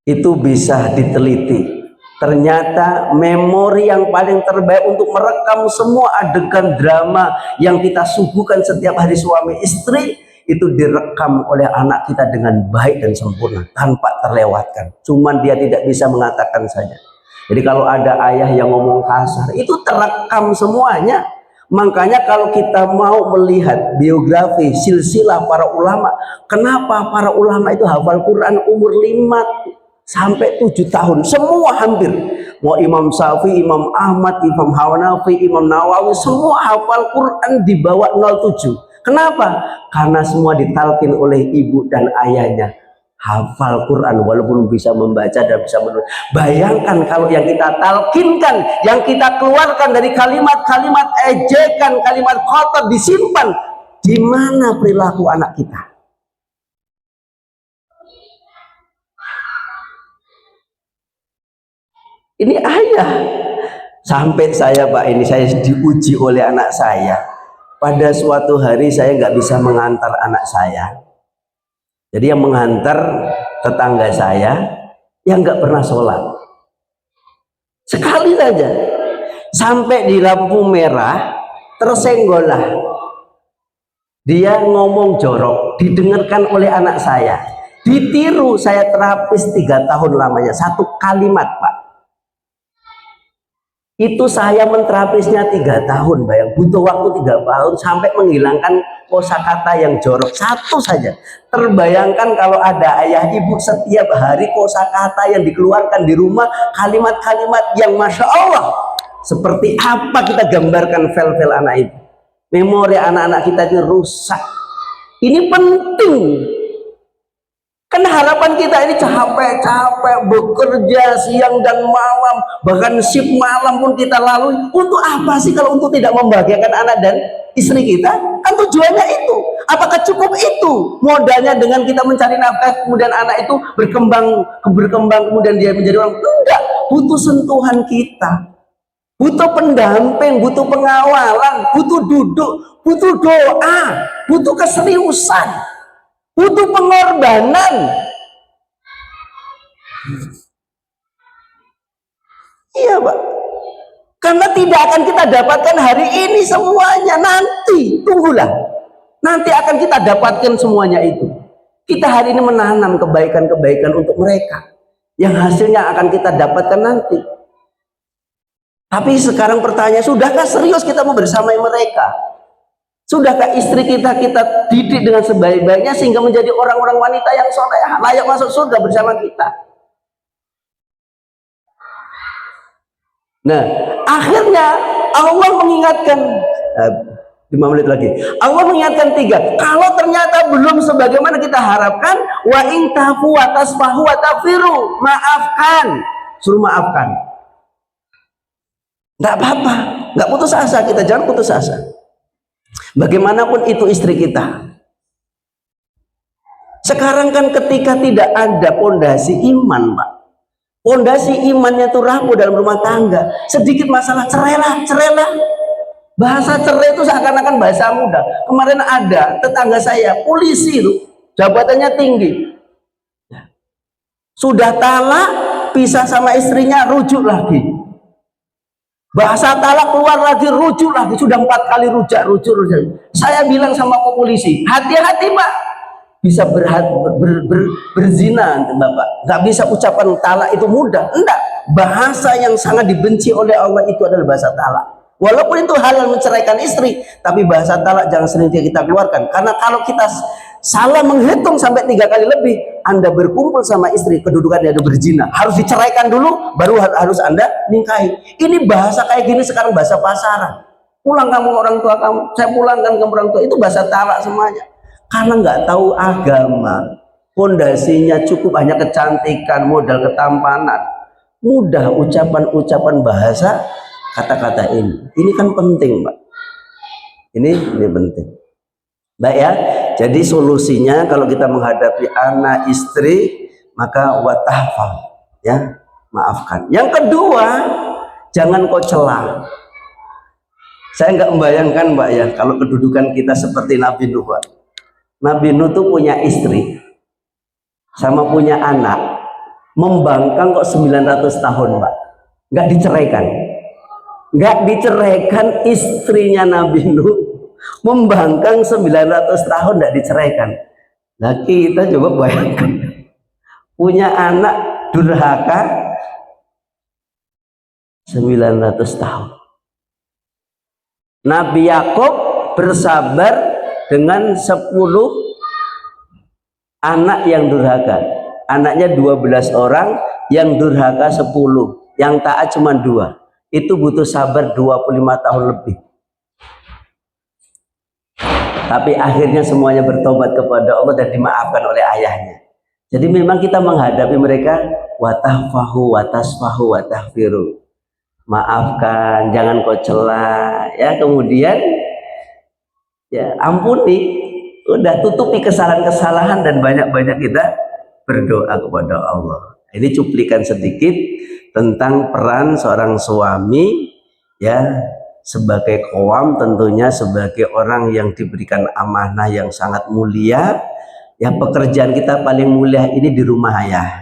itu bisa diteliti. Ternyata memori yang paling terbaik untuk merekam semua adegan drama yang kita suguhkan setiap hari suami istri itu direkam oleh anak kita dengan baik dan sempurna tanpa terlewatkan. Cuman dia tidak bisa mengatakan saja. Jadi kalau ada ayah yang ngomong kasar, itu terekam semuanya. Makanya kalau kita mau melihat biografi silsilah para ulama, kenapa para ulama itu hafal Quran umur 5 sampai 7 tahun, semua hampir. Mau Imam Syafi'i, Imam Ahmad, Imam Hanafi, Imam Nawawi, semua hafal Quran di bawah 07. Kenapa? Karena semua ditalkin oleh ibu dan ayahnya. Hafal Quran walaupun bisa membaca dan bisa menulis. Bayangkan kalau yang kita talkinkan, yang kita keluarkan dari kalimat-kalimat ejekan, kalimat kotor disimpan, di mana perilaku anak kita? Ini ayah. Sampai saya, Pak, ini saya diuji oleh anak saya. Pada suatu hari saya nggak bisa mengantar anak saya. Jadi yang menghantar tetangga saya yang nggak pernah sholat. Sekali saja. Sampai di lampu merah, tersenggolah. Dia ngomong jorok, didengarkan oleh anak saya. Ditiru, saya terapis 3 tahun lamanya. Satu kalimat, Pak. Itu saya menterapisnya 3 tahun, bayang, butuh waktu 3 tahun sampai menghilangkan kosakata yang jorok satu saja. Terbayangkan kalau ada ayah ibu setiap hari kosakata yang dikeluarkan di rumah, kalimat-kalimat yang masya Allah, seperti apa kita gambarkan file-file anak itu. Memori anak-anak kita itu rusak. Ini penting. Kan harapan kita ini capek-capek bekerja siang dan malam, bahkan shift malam pun kita lalui. Untuk apa sih kalau untuk tidak membahagiakan anak dan istri kita? Kan tujuannya itu. Apakah cukup itu modalnya dengan kita mencari nafkah, kemudian anak itu berkembang kemudian dia menjadi orang? Enggak, butuh sentuhan kita, butuh pendamping, butuh pengawalan, butuh duduk, butuh doa, butuh keseriusan, butuh pengorbanan. Iya, Pak. Karena tidak akan kita dapatkan hari ini semuanya, nanti tunggulah. Nanti akan kita dapatkan semuanya itu. Kita hari ini menanam kebaikan-kebaikan untuk mereka, yang hasilnya akan kita dapatkan nanti. Tapi sekarang pertanyaan, sudahkah serius kita mau bersamai mereka? Sudahkah istri kita didik dengan sebaik-baiknya sehingga menjadi orang-orang wanita yang soleh, layak masuk surga bersama kita? Nah, akhirnya Allah mengingatkan 5 menit lagi. Allah mengingatkan 3. Kalau ternyata belum sebagaimana kita harapkan, wa in tafu wa tasfahu wa taghfiru, maafkan, suruh maafkan. Nggak apa-apa, nggak putus asa, kita jangan putus asa. Bagaimanapun itu istri kita. Sekarang kan ketika tidak ada pondasi iman, Pak, pondasi imannya tuh rapuh dalam rumah tangga, sedikit masalah cerailah. Bahasa cerai itu seakan-akan bahasa muda. Kemarin ada tetangga saya, polisi itu, jabatannya tinggi, sudah talak, pisah sama istrinya, rujuk lagi. Bahasa talak keluar lagi, rujuk lagi. Sudah 4 kali rujuk. Saya bilang sama polisi, hati-hati Pak, bisa berzina Bapak. Nggak bisa ucapan talak itu mudah. Enggak, bahasa yang sangat dibenci oleh Allah itu adalah bahasa talak. Walaupun itu halal menceraikan istri, tapi bahasa talak jangan sering kita keluarkan. Karena kalau kita salah menghitung sampai 3 kali lebih, Anda berkumpul sama istri, kedudukannya ada berzina, harus diceraikan dulu, baru harus Anda nikahi. Ini bahasa kayak gini sekarang bahasa pasaran. Pulang kamu orang tua kamu, saya pulangkan kamu orang tua, itu bahasa talak semuanya. Karena nggak tahu agama, pondasinya cukup hanya kecantikan, modal ketampanan, mudah ucapan-ucapan bahasa, kata-kata ini kan penting, Pak. Ini penting. Baik ya, jadi solusinya kalau kita menghadapi anak istri, maka watahfal, ya, maafkan. Yang kedua, jangan kau celah. Saya nggak membayangkan, Mbak ya, kalau kedudukan kita seperti Nabi Nuh. Nabi Nuh tuh punya istri, sama punya anak, membangkang kok 900 tahun, Pak. Nggak diceraikan istrinya Nabi Nuh, membangkang 900 tahun tidak diceraikan. Nah kita coba bayangkan, punya anak durhaka 900 tahun. Nabi Yakub bersabar dengan 10 anak yang durhaka. Anaknya 12 orang, yang durhaka 10, yang taat cuma 2. Itu butuh sabar 25 tahun lebih. Tapi akhirnya semuanya bertobat kepada Allah dan dimaafkan oleh ayahnya. Jadi memang kita menghadapi mereka, watahfahu, watasfahu, watahfiru. Maafkan, jangan kau celah, ya. Kemudian ya ampuni, udah tutupi kesalahan-kesalahan dan banyak-banyak kita berdoa kepada Allah. Ini cuplikan sedikit tentang peran seorang suami, ya, sebagai qawam, tentunya sebagai orang yang diberikan amanah yang sangat mulia. Ya, pekerjaan kita paling mulia ini di rumah ya.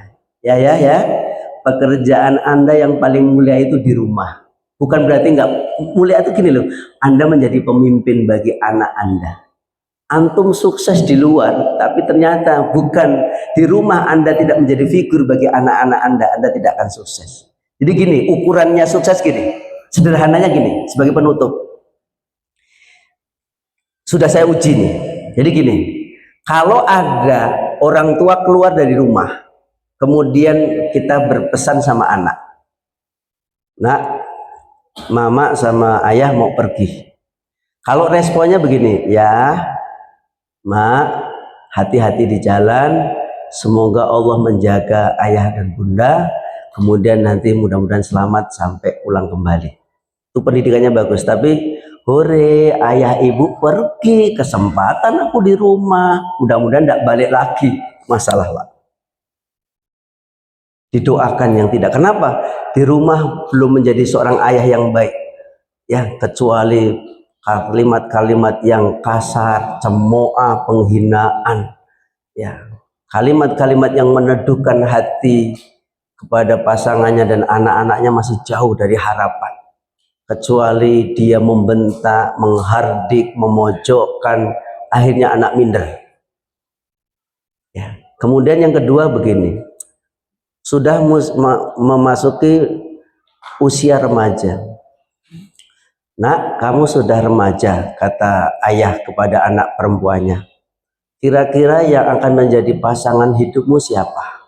Pekerjaan Anda yang paling mulia itu di rumah. Bukan berarti nggak mulia, itu gini loh, Anda menjadi pemimpin bagi anak Anda. Antum sukses di luar, tapi ternyata bukan di rumah, Anda tidak menjadi figur bagi anak-anak Anda tidak akan sukses. Jadi gini, ukurannya sukses gini, sederhananya gini, sebagai penutup. Sudah saya uji nih. Jadi gini, kalau ada orang tua keluar dari rumah, kemudian kita berpesan sama anak, nak, mama sama ayah mau pergi. Kalau responnya begini, ya mak, hati-hati di jalan, semoga Allah menjaga ayah dan bunda, kemudian nanti mudah-mudahan selamat sampai pulang kembali. Itu pendidikannya bagus. Tapi hore, ayah ibu pergi, kesempatan aku di rumah, mudah-mudahan tidak balik lagi, masalah lah. Didoakan yang tidak. Kenapa? Di rumah belum menjadi seorang ayah yang baik, ya, kecuali kalimat-kalimat yang kasar, cemooh, penghinaan, ya, kalimat-kalimat yang meneduhkan hati kepada pasangannya dan anak-anaknya masih jauh dari harapan, kecuali dia membentak, menghardik, memojokkan, akhirnya anak minder, ya. Kemudian yang kedua begini, sudah memasuki usia remaja. Nak, kamu sudah remaja, kata ayah kepada anak perempuannya. Kira-kira yang akan menjadi pasangan hidupmu siapa?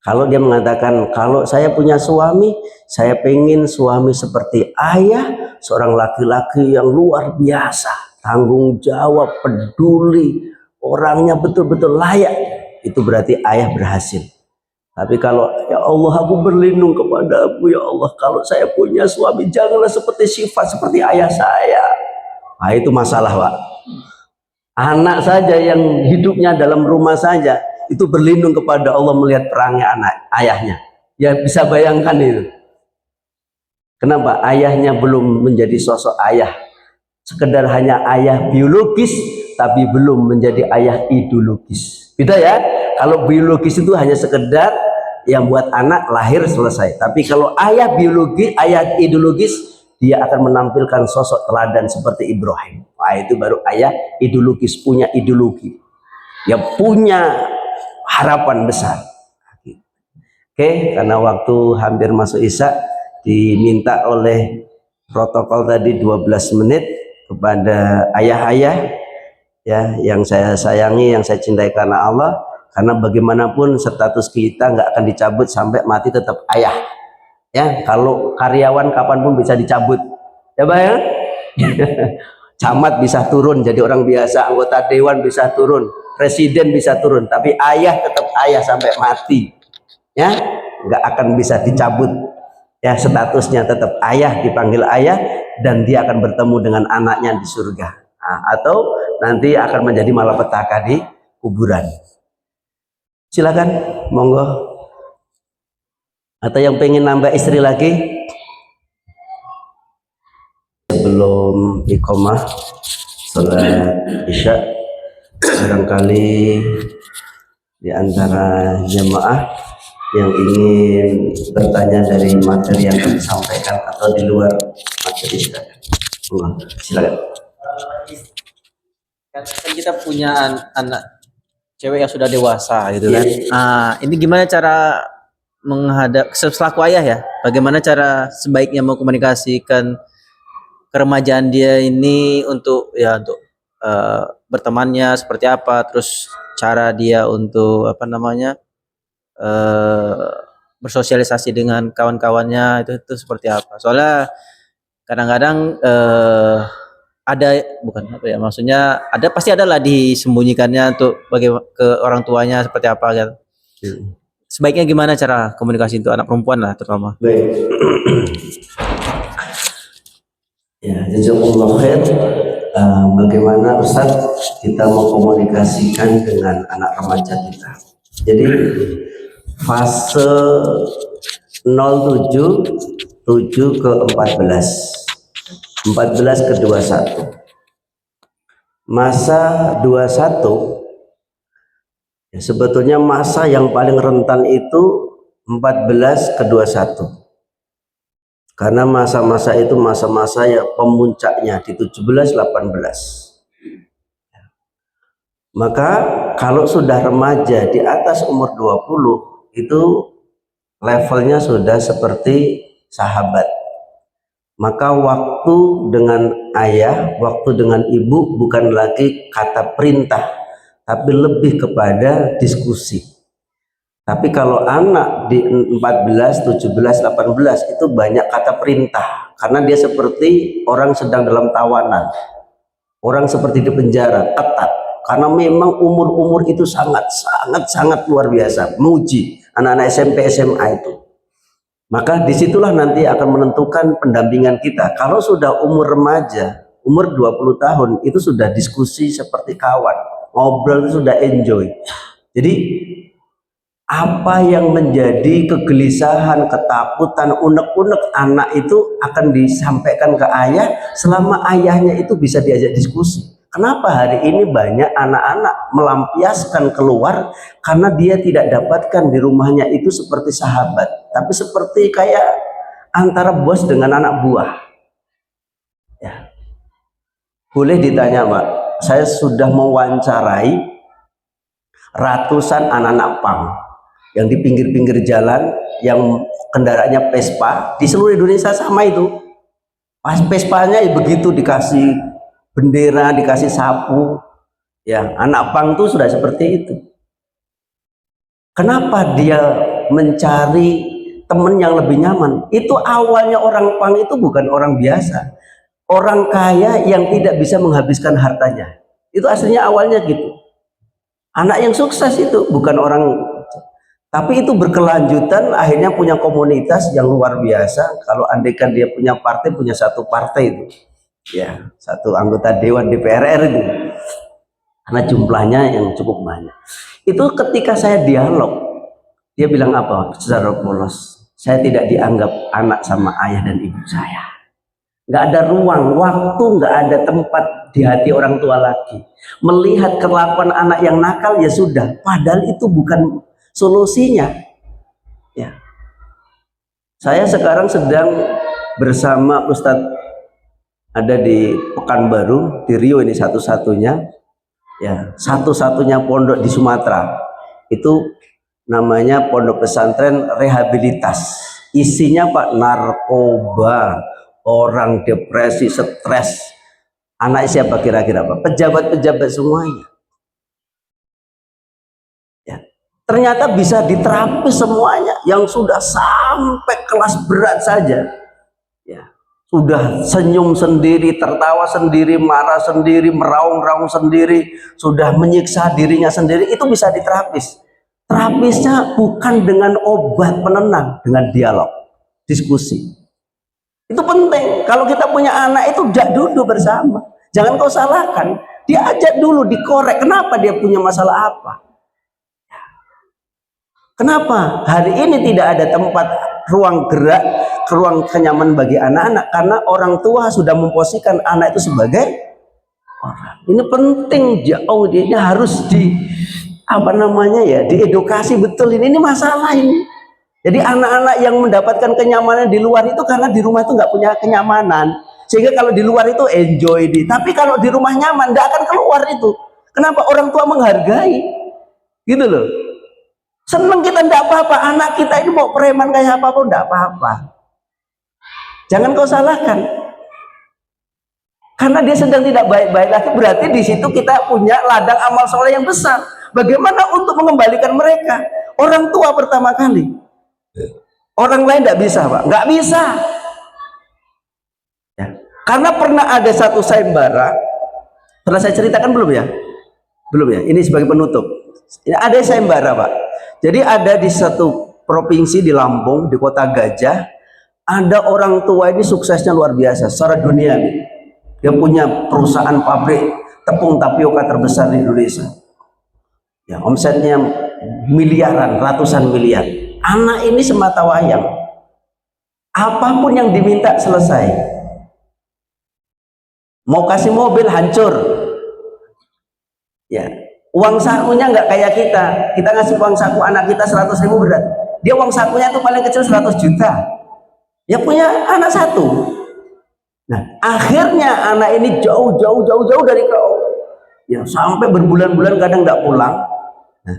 Kalau dia mengatakan, kalau saya punya suami, saya pengen suami seperti ayah, seorang laki-laki yang luar biasa, tanggung jawab, peduli, orangnya betul-betul layak. Itu berarti ayah berhasil. Tapi kalau ya Allah aku berlindung kepadamu ya Allah, kalau saya punya suami janganlah seperti sifat seperti ayah saya. Nah itu masalah Pak. Anak saja yang hidupnya dalam rumah saja itu berlindung kepada Allah melihat perangnya ayahnya. Ya bisa bayangkan itu. Kenapa ayahnya belum menjadi sosok ayah, sekedar hanya ayah biologis tapi belum menjadi ayah ideologis. Beda ya. Kalau biologis itu hanya sekedar yang buat anak lahir selesai. Tapi kalau ayah biologis, ayah ideologis, dia akan menampilkan sosok teladan seperti Ibrahim. Wah, itu baru ayah ideologis, punya ideologi. Ya punya harapan besar. Oke, karena waktu hampir masuk Isya, diminta oleh protokol tadi 12 menit kepada ayah-ayah ya yang saya sayangi, yang saya cintai karena Allah, karena bagaimanapun status kita nggak akan dicabut sampai mati, tetap ayah ya. Kalau karyawan kapanpun bisa dicabut ya Pak ya. Camat bisa turun jadi orang biasa, anggota dewan bisa turun, presiden bisa turun, tapi ayah tetap ayah sampai mati ya, nggak akan bisa dicabut ya, statusnya tetap ayah, dipanggil ayah, dan dia akan bertemu dengan anaknya di surga. Nah, atau nanti akan menjadi malapetaka di kuburan. Silakan, monggo. Atau yang pengen nambah istri lagi sebelum iqomah salat Isya, barangkali di antara jemaah yang ingin bertanya dari materi yang disampaikan atau di luar materi, silakan. Kan kita punya anak cewek yang sudah dewasa gitu kan. Ini gimana cara menghadap selaku ayah ya? Bagaimana cara sebaiknya mengkomunikasikan keremajaan dia ini untuk bertemannya seperti apa? Terus cara dia untuk bersosialisasi dengan kawan-kawannya itu seperti apa? Soalnya kadang-kadang maksudnya pasti ada lah disembunyikannya untuk ke orang tuanya seperti apa kan. Sebaiknya gimana cara komunikasi untuk anak perempuan lah terutama. Baik. Ya, jazakumullah khair. Bagaimana Ustaz kita mengkomunikasikan dengan anak remaja kita. Jadi fase 07, 7 ke 14, 14 ke 21. Masa 21 ya, sebetulnya masa yang paling rentan itu 14 ke 21. Karena masa-masa itu masa-masa ya pemuncaknya di 17, 18. Maka kalau sudah remaja di atas umur 20 itu levelnya sudah seperti sahabat. Maka waktu dengan ayah, waktu dengan ibu bukan lagi kata perintah, tapi lebih kepada diskusi. Tapi kalau anak di 14, 17, 18 itu banyak kata perintah, karena dia seperti orang sedang dalam tawanan, orang seperti di penjara, ketat. Karena memang umur-umur itu sangat luar biasa, menguji anak-anak SMP, SMA itu. Maka disitulah nanti akan menentukan pendampingan kita. Kalau sudah umur remaja, umur 20 tahun, itu sudah diskusi seperti kawan, ngobrol itu sudah enjoy. Jadi apa yang menjadi kegelisahan, ketakutan, unek-unek anak itu akan disampaikan ke ayah selama ayahnya itu bisa diajak diskusi. Kenapa hari ini banyak anak-anak melampiaskan keluar karena dia tidak dapatkan di rumahnya itu seperti sahabat, tapi seperti kayak antara bos dengan anak buah. Ya. Boleh ditanya Pak, saya sudah mewawancarai ratusan anak-anak pang yang di pinggir-pinggir jalan, yang kendaraannya Vespa di seluruh Indonesia sama itu. Pas Vespanya begitu dikasih bendera, dikasih sapu, ya anak pang itu sudah seperti itu. Kenapa dia mencari teman yang lebih nyaman? Itu awalnya orang pang itu bukan orang biasa, orang kaya yang tidak bisa menghabiskan hartanya. Itu aslinya awalnya gitu. Anak yang sukses itu bukan orang. Tapi itu berkelanjutan, akhirnya punya komunitas yang luar biasa. Kalau andaikan dia punya partai, punya satu partai itu, ya satu anggota Dewan DPR RI itu, karena jumlahnya yang cukup banyak. Itu ketika saya dialog, dia bilang apa secara polos, saya tidak dianggap anak sama ayah dan ibu saya. Nggak ada ruang, waktu, nggak ada tempat di hati orang tua lagi. Melihat kelakuan anak yang nakal ya sudah, padahal itu bukan solusinya. Ya, saya sekarang sedang bersama Ustadz ada di Pekanbaru, di Riau ini satu-satunya, ya satu-satunya pondok di Sumatera. Itu namanya Pondok Pesantren Rehabilitas. Isinya Pak narkoba, orang depresi, stres. Anak siapa kira-kira Pak? Pejabat-pejabat semuanya. Ternyata bisa diterapi semuanya, yang sudah sampai kelas berat saja, ya sudah senyum sendiri, tertawa sendiri, marah sendiri, meraung-raung sendiri, sudah menyiksa dirinya sendiri, itu bisa diterapis. Terapisnya bukan dengan obat penenang, dengan dialog, diskusi. Itu penting. Kalau kita punya anak itu duduk bersama, jangan kau salahkan, diajak dulu, dikorek, kenapa dia punya masalah apa. Kenapa hari ini tidak ada tempat ruang gerak, ruang kenyamanan bagi anak-anak? Karena orang tua sudah memposisikan anak itu sebagai orang. Ini penting jauh, dia harus diedukasi betul ini masalah ini. Jadi anak-anak yang mendapatkan kenyamanan di luar itu karena di rumah itu nggak punya kenyamanan, sehingga kalau di luar itu enjoy tapi kalau di rumah nyaman nggak akan keluar itu. Kenapa? Orang tua menghargai, gitu loh. Seneng kita, tidak apa-apa, anak kita ini mau preman kayak apapun tidak apa-apa, jangan kau salahkan, karena dia sedang tidak baik-baik lagi. Berarti di situ kita punya ladang amal soleh yang besar. Bagaimana untuk mengembalikan mereka? Orang tua pertama kali, orang lain tidak bisa Pak, nggak bisa ya. Karena pernah ada satu sayembara, pernah saya ceritakan belum ya? Belum ya, ini sebagai penutup. Ini ada sayembara Pak. Jadi ada di satu provinsi di Lampung, di kota Gajah, ada orang tua ini suksesnya luar biasa secara dunia nih. Dia punya perusahaan pabrik tepung tapioka terbesar di Indonesia. Ya, omsetnya miliaran, ratusan miliar. Anak ini semata wayang, apapun yang diminta selesai. Mau kasih mobil hancur. Ya. Uang sakunya nggak kayak kita ngasih uang saku anak kita 100.000 berat, dia uang sakunya itu paling kecil 100 juta, ya punya anak satu. Nah akhirnya anak ini jauh dari kau, ya sampai berbulan-bulan kadang nggak pulang. Nah,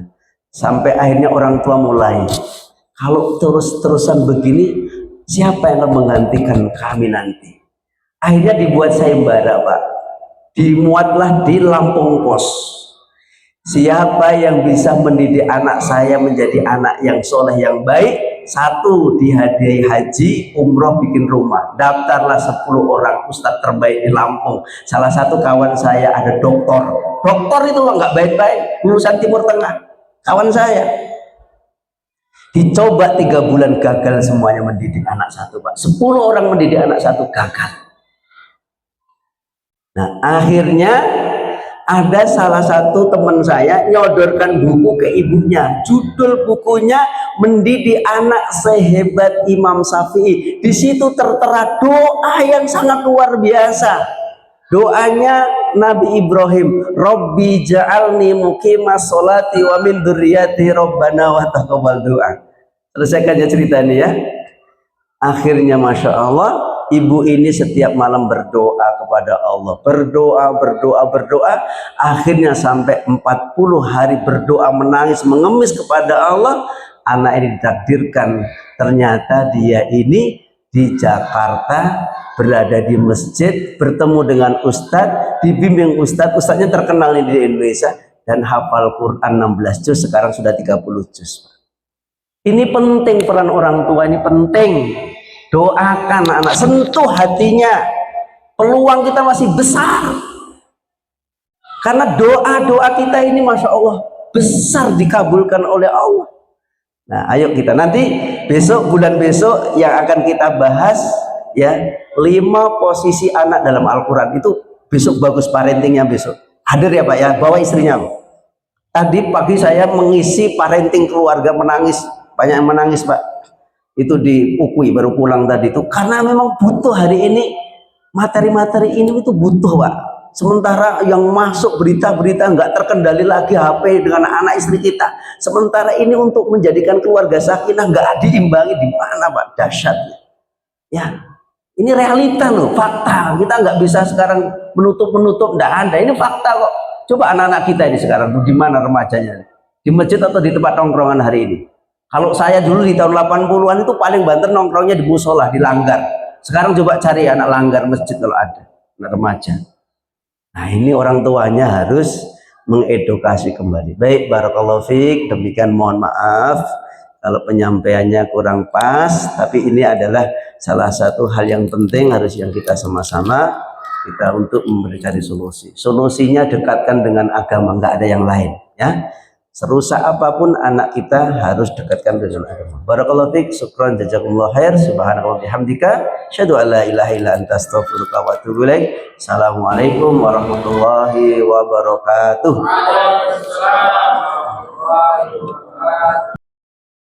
sampai akhirnya orang tua mulai, kalau terus-terusan begini siapa yang akan menggantikan kami nanti? Akhirnya dibuat sayembara Pak, dimuatlah di Lampung Pos. Siapa yang bisa mendidik anak saya menjadi anak yang soleh yang baik, satu dihadiahi haji, umroh, bikin rumah. Daftarlah 10 orang ustadz terbaik di Lampung. Salah satu kawan saya ada doktor itu nggak baik-baik, lulusan Timur Tengah, kawan saya. Dicoba 3 bulan gagal semuanya mendidik anak satu Pak. 10 orang mendidik anak satu gagal. Nah akhirnya ada salah satu teman saya nyodorkan buku ke ibunya. Judul bukunya Mendidik Anak Sehebat Imam Syafi'i. Di situ tertera doa yang sangat luar biasa. Doanya Nabi Ibrahim, Robbi ja'alni muqimas sholati wa min dzurriyyati rabbana wa taqabbal doa. Selesaikan ya cerita ini ya. Akhirnya Masya Allah, ibu ini setiap malam berdoa kepada Allah, berdoa, akhirnya sampai 40 hari berdoa, menangis, mengemis kepada Allah. Anak ini ditakdirkan, ternyata dia ini di Jakarta, berada di masjid, bertemu dengan ustadz, dibimbing ustadznya terkenal di Indonesia, dan hafal Quran 16 juz, sekarang sudah 30 juz. Ini penting, peran orang tua ini penting. Doakan anak, sentuh hatinya. Peluang kita masih besar, karena doa-doa kita ini Masya Allah besar dikabulkan oleh Allah. Nah, ayo kita nanti bulan besok yang akan kita bahas ya 5 posisi anak dalam Al-Quran itu besok bagus parentingnya besok. Hadir ya Pak ya, bawa istrinya. Tadi pagi saya mengisi parenting keluarga menangis, banyak yang menangis Pak. Itu di UKUI baru pulang tadi itu karena memang butuh hari ini materi-materi ini itu butuh Pak. Sementara yang masuk berita-berita nggak terkendali lagi HP dengan anak istri kita. Sementara ini untuk menjadikan keluarga sakinah nggak diimbangi di mana Pak, dahsyatnya. Ya, ini realita loh, fakta. Kita nggak bisa sekarang menutup-menutup, nggak ada. Ini fakta kok. Coba anak-anak kita ini sekarang di mana remajanya? Di masjid atau di tempat nongkrongan hari ini? Kalau saya dulu di tahun 80-an itu paling banter nongkrongnya di musola, di langgar. Sekarang coba cari anak langgar masjid kalau ada, anak remaja. Nah ini orang tuanya harus mengedukasi kembali. Baik, barakallahu fiik. Demikian mohon maaf kalau penyampaiannya kurang pas, tapi ini adalah salah satu hal yang penting harus yang kita sama-sama kita untuk memberikan solusi. Solusinya dekatkan dengan agama, nggak ada yang lain ya. Serusak apapun anak kita harus dekatkan dengan agama. Barakallahu fiik, syukran jazakumullah khair, subhanallahi bihamdika, asyhadu an la ilaha illa anta astaghfiruka wa atubu ilaik. Assalamualaikum warahmatullahi wabarakatuh. Waalaikumsalam warahmatullahi wabarakatuh.